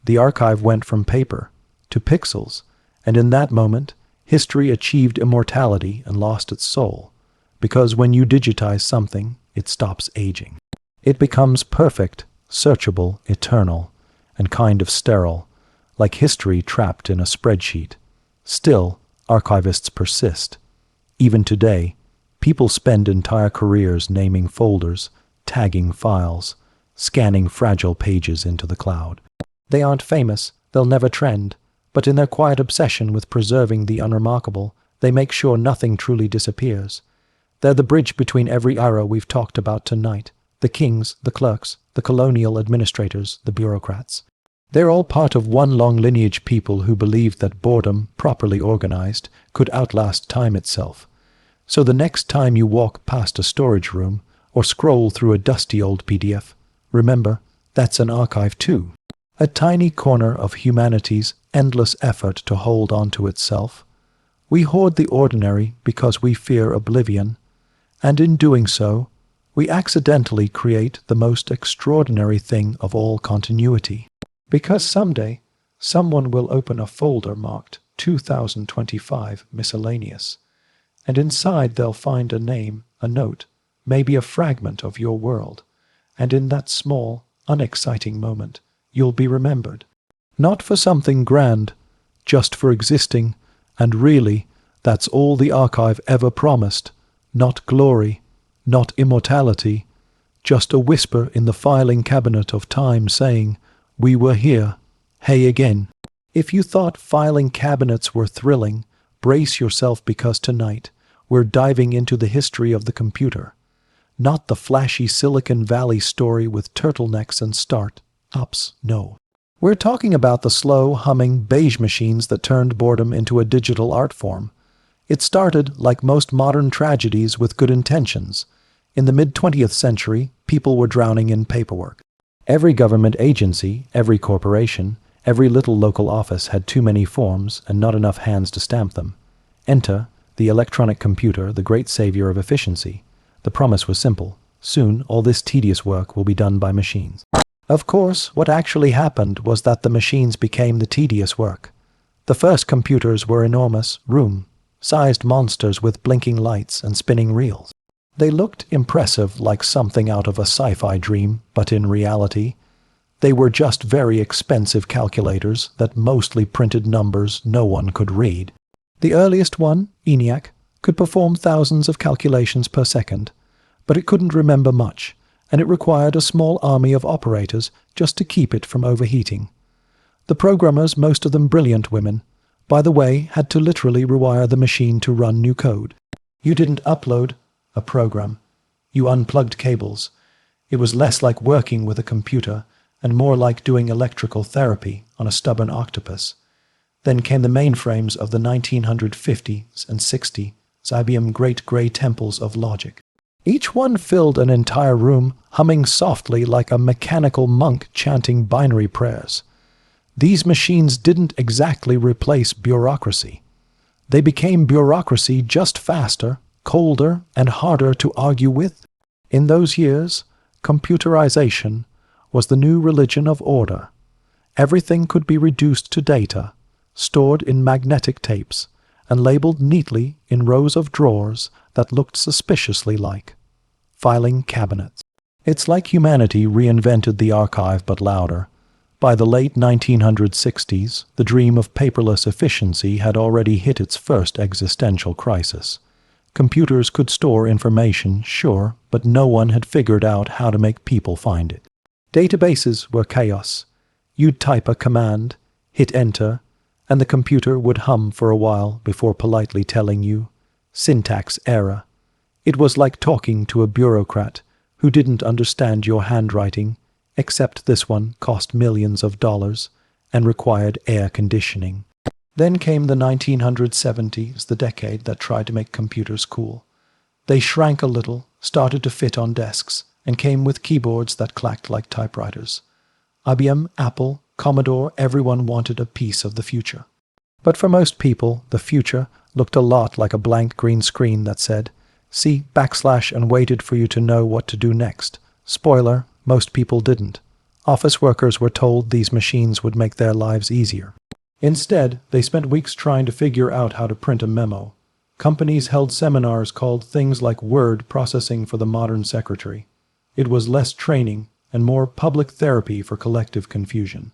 The archive went from paper to pixels, and in that moment, history achieved immortality and lost its soul. Because when you digitize something, it stops aging. It becomes perfect, searchable, eternal, and kind of sterile, like history trapped in a spreadsheet. Still, archivists persist. Even today, people spend entire careers naming folders, tagging files, scanning fragile pages into the cloud. They aren't famous, they'll never trend, but in their quiet obsession with preserving the unremarkable, they make sure nothing truly disappears. They're the bridge between every era we've talked about tonight: the kings, the clerks, the colonial administrators, the bureaucrats. They're all part of one long lineage, people who believed that boredom, properly organized, could outlast time itself. So the next time you walk past a storage room or scroll through a dusty old PDF, remember, that's an archive too. A tiny corner of humanity's endless effort to hold on to itself. We hoard the ordinary because we fear oblivion, and in doing so, we accidentally create the most extraordinary thing of all continuity. Because someday, someone will open a folder marked 2025 Miscellaneous, and inside they'll find a name, a note, maybe a fragment of your world, and in that small, unexciting moment, you'll be remembered. Not for something grand, just for existing, and really, that's all the archive ever promised. Not glory, not immortality, just a whisper in the filing cabinet of time saying, "We were here, hey again." If you thought filing cabinets were thrilling, brace yourself because tonight we're diving into the history of the computer. Not the flashy Silicon Valley story with turtlenecks and start-ups, no. We're talking about the slow, humming beige machines that turned boredom into a digital art form. It started, like most modern tragedies, with good intentions. In the mid-20th century, people were drowning in paperwork. Every government agency, every corporation, every little local office had too many forms and not enough hands to stamp them. Enter the electronic computer, the great savior of efficiency. The promise was simple. Soon, all this tedious work will be done by machines. Of course, what actually happened was that the machines became the tedious work. The first computers were enormous, room-sized monsters with blinking lights and spinning reels. They looked impressive, like something out of a sci-fi dream, but in reality, they were just very expensive calculators that mostly printed numbers no one could read. The earliest one, ENIAC, could perform thousands of calculations per second, but it couldn't remember much, and it required a small army of operators just to keep it from overheating. The programmers, most of them brilliant women, by the way, had to literally rewire the machine to run new code. You didn't upload a program. You unplugged cables. It was less like working with a computer and more like doing electrical therapy on a stubborn octopus. Then came the mainframes of the 1950s and 60s, IBM great gray temples of logic. Each one filled an entire room, humming softly like a mechanical monk chanting binary prayers. These machines didn't exactly replace bureaucracy. They became bureaucracy just faster, colder, and harder to argue with. In those years, computerization was the new religion of order. Everything could be reduced to data, stored in magnetic tapes, and labeled neatly in rows of drawers that looked suspiciously like filing cabinets. It's like humanity reinvented the archive but louder. By the late 1960s, the dream of paperless efficiency had already hit its first existential crisis. Computers could store information, sure, but no one had figured out how to make people find it. Databases were chaos. You'd type a command, hit enter, and the computer would hum for a while before politely telling you, syntax error. It was like talking to a bureaucrat who didn't understand your handwriting, except this one cost millions of dollars and required air conditioning. Then came the 1970s, the decade that tried to make computers cool. They shrank a little, started to fit on desks, and came with keyboards that clacked like typewriters. IBM, Apple, Commodore, everyone wanted a piece of the future. But for most people, the future looked a lot like a blank green screen that said, "See / and waited for you to know what to do next." Spoiler, most people didn't. Office workers were told these machines would make their lives easier. Instead, they spent weeks trying to figure out how to print a memo. Companies held seminars called things like word processing for the modern secretary. It was less training and more public therapy for collective confusion.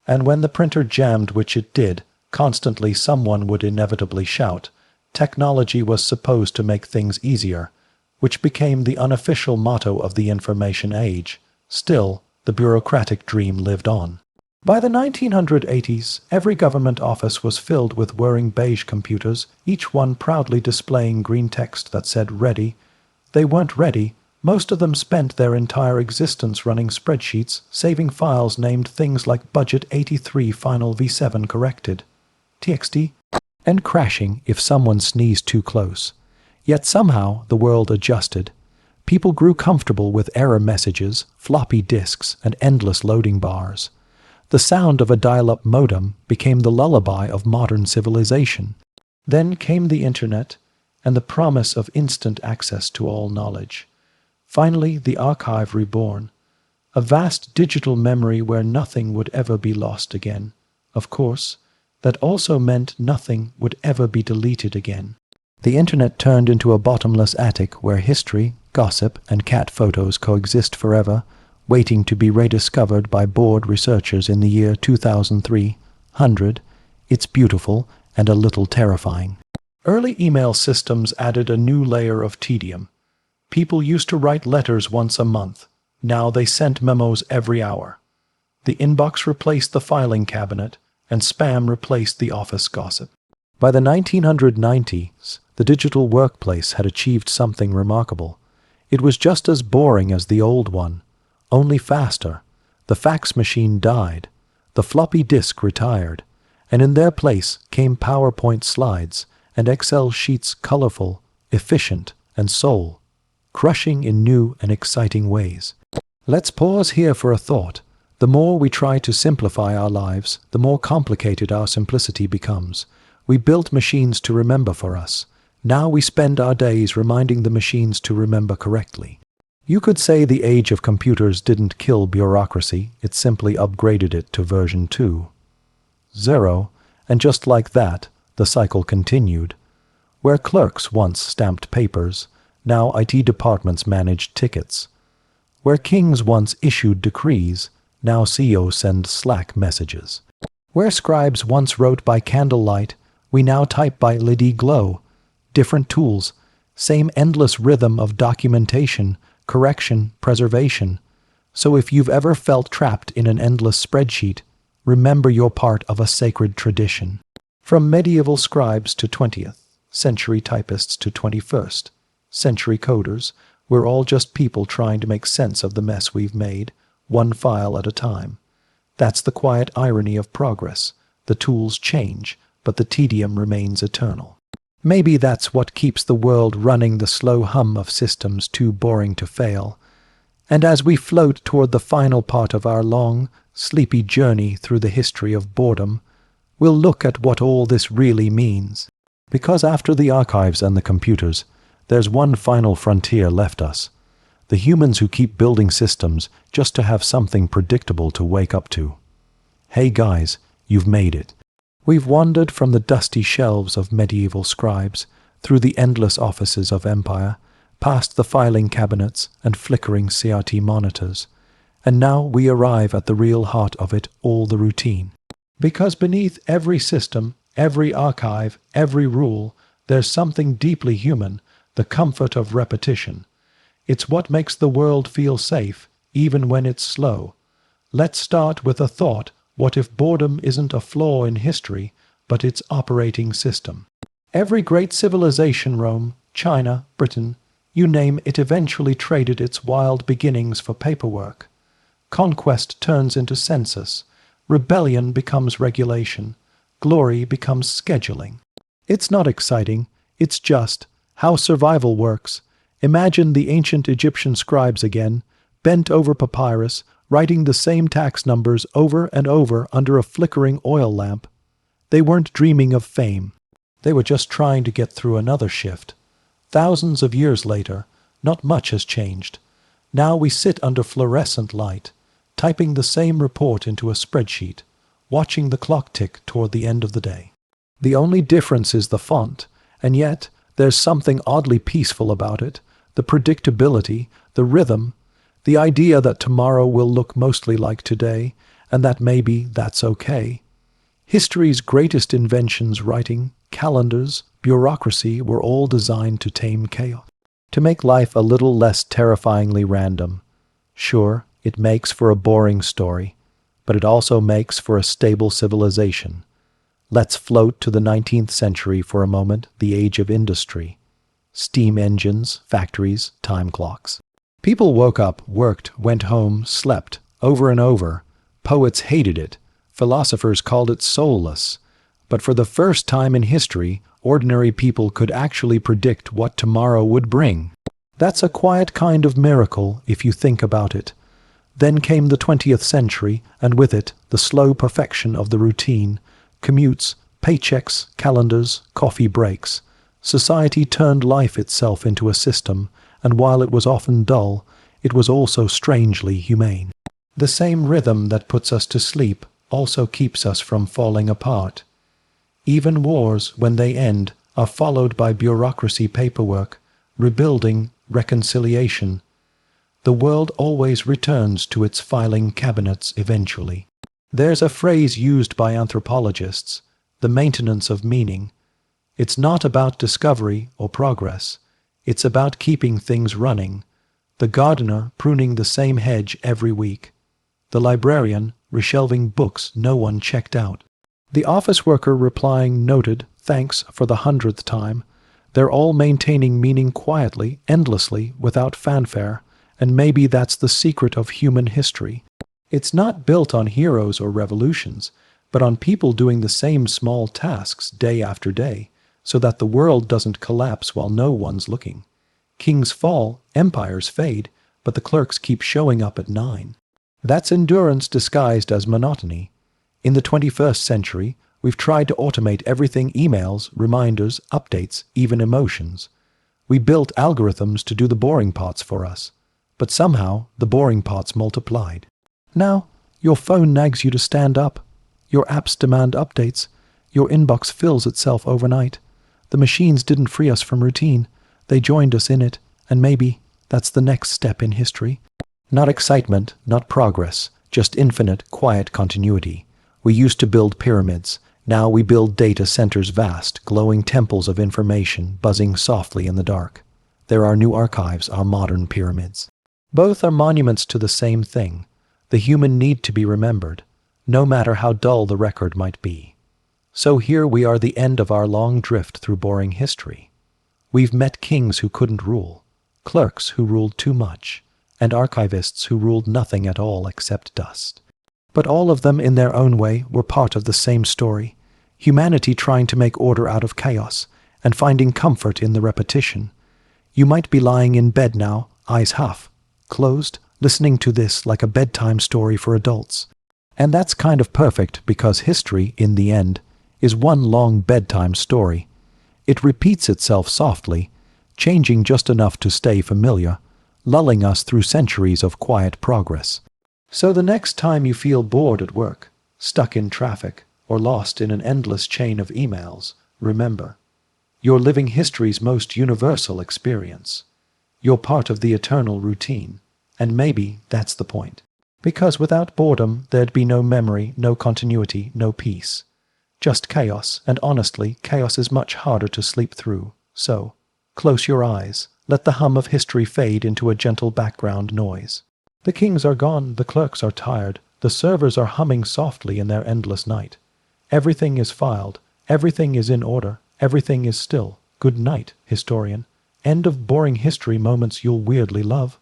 And when the printer jammed, which it did, constantly someone would inevitably shout, technology was supposed to make things easier, which became the unofficial motto of the information age. Still, the bureaucratic dream lived on. By the 1980s, every government office was filled with whirring beige computers, each one proudly displaying green text that said ready. They weren't ready. Most of them spent their entire existence running spreadsheets, saving files named things like Budget 83 Final V7 Corrected, TXT, and crashing if someone sneezed too close. Yet somehow the world adjusted. People grew comfortable with error messages, floppy disks, and endless loading bars. The sound of a dial-up modem became the lullaby of modern civilization. Then came the internet and the promise of instant access to all knowledge. Finally, the archive reborn, a vast digital memory where nothing would ever be lost again. Of course, that also meant nothing would ever be deleted again. The internet turned into a bottomless attic where history, gossip, and cat photos coexist forever, waiting to be rediscovered by bored researchers in the year 2300. It's beautiful and a little terrifying. Early email systems added a new layer of tedium. People used to write letters once a month. Now they sent memos every hour. The inbox replaced the filing cabinet, and spam replaced the office gossip. By the 1990s, the digital workplace had achieved something remarkable. It was just as boring as the old one, only faster. The fax machine died, the floppy disk retired, and in their place came PowerPoint slides and Excel sheets, colorful, efficient, and soul-crushing in new and exciting ways. Let's pause here for a thought. The more we try to simplify our lives, the more complicated our simplicity becomes. We built machines to remember for us. Now we spend our days reminding the machines to remember correctly. You could say the age of computers didn't kill bureaucracy, it simply upgraded it to version 2.0, and just like that, the cycle continued. Where clerks once stamped papers, now IT departments manage tickets. Where kings once issued decrees, now CEOs send Slack messages. Where scribes once wrote by candlelight, we now type by LED glow. Different tools, same endless rhythm of documentation, correction, preservation. So if you've ever felt trapped in an endless spreadsheet, remember you're part of a sacred tradition. From medieval scribes to 20th century typists to 21st century coders, we're all just people trying to make sense of the mess we've made, one file at a time. That's the quiet irony of progress. The tools change, but the tedium remains eternal. Maybe that's what keeps the world running, the slow hum of systems too boring to fail. And as we float toward the final part of our long, sleepy journey through the history of boredom, we'll look at what all this really means. Because after the archives and the computers, there's one final frontier left us. The humans who keep building systems just to have something predictable to wake up to. Hey guys, you've made it. We've wandered from the dusty shelves of medieval scribes, through the endless offices of empire, past the filing cabinets and flickering CRT monitors, and now we arrive at the real heart of it all, the routine. Because beneath every system, every archive, every rule, there's something deeply human, the comfort of repetition. It's what makes the world feel safe, even when it's slow. Let's start with a thought. What if boredom isn't a flaw in history, but its operating system? Every great civilization, Rome, China, Britain, you name it, eventually traded its wild beginnings for paperwork. Conquest turns into census. Rebellion becomes regulation. Glory becomes scheduling. It's not exciting, it's just how survival works. Imagine the ancient Egyptian scribes again, bent over papyrus, writing the same tax numbers over and over under a flickering oil lamp. They weren't dreaming of fame. They were just trying to get through another shift. Thousands of years later, not much has changed. Now we sit under fluorescent light, typing the same report into a spreadsheet, watching the clock tick toward the end of the day. The only difference is the font, and yet there's something oddly peaceful about it, the predictability, the rhythm, the idea that tomorrow will look mostly like today, and that maybe that's okay. History's greatest inventions, writing, calendars, bureaucracy, were all designed to tame chaos, to make life a little less terrifyingly random. Sure, it makes for a boring story, but it also makes for a stable civilization. Let's float to the 19th century for a moment, the age of industry. Steam engines, factories, time clocks. People woke up, worked, went home, slept, over and over. Poets hated it. Philosophers called it soulless. But for the first time in history, ordinary people could actually predict what tomorrow would bring. That's a quiet kind of miracle, if you think about it. Then came the 20th century, and with it, the slow perfection of the routine. Commutes, paychecks, calendars, coffee breaks. Society turned life itself into a system, and while it was often dull, it was also strangely humane. The same rhythm that puts us to sleep also keeps us from falling apart. Even wars, when they end, are followed by bureaucracy, paperwork, rebuilding, reconciliation. The world always returns to its filing cabinets eventually. There's a phrase used by anthropologists, the maintenance of meaning. It's not about discovery or progress. It's about keeping things running. The gardener pruning the same hedge every week. The librarian reshelving books no one checked out. The office worker replying noted, thanks for the 100th time. They're all maintaining meaning quietly, endlessly, without fanfare, and maybe that's the secret of human history. It's not built on heroes or revolutions, but on people doing the same small tasks day after day, so that the world doesn't collapse while no one's looking. Kings fall, empires fade, but the clerks keep showing up at 9. That's endurance disguised as monotony. In the 21st century, we've tried to automate everything: emails, reminders, updates, even emotions. We built algorithms to do the boring parts for us, but somehow the boring parts multiplied. Now, your phone nags you to stand up. Your apps demand updates. Your inbox fills itself overnight. The machines didn't free us from routine. They joined us in it, and maybe that's the next step in history. Not excitement, not progress, just infinite, quiet continuity. We used to build pyramids. Now we build data centers, vast, glowing temples of information buzzing softly in the dark. There are new archives, our modern pyramids. Both are monuments to the same thing, the human need to be remembered, no matter how dull the record might be. So here we are, the end of our long drift through boring history. We've met kings who couldn't rule, clerks who ruled too much, and archivists who ruled nothing at all except dust. But all of them, in their own way, were part of the same story, humanity trying to make order out of chaos and finding comfort in the repetition. You might be lying in bed now, eyes half closed, listening to this like a bedtime story for adults. And that's kind of perfect, because history, in the end, is one long bedtime story. It repeats itself softly, changing just enough to stay familiar, lulling us through centuries of quiet progress. So the next time you feel bored at work, stuck in traffic, or lost in an endless chain of emails, remember, you're living history's most universal experience. You're part of the eternal routine, and maybe that's the point. Because without boredom, there'd be no memory, no continuity, no peace. Just chaos, and honestly, chaos is much harder to sleep through. So, close your eyes, let the hum of history fade into a gentle background noise. The kings are gone, the clerks are tired, the servers are humming softly in their endless night. Everything is filed, everything is in order, everything is still. Good night, historian. End of boring history moments you'll weirdly love.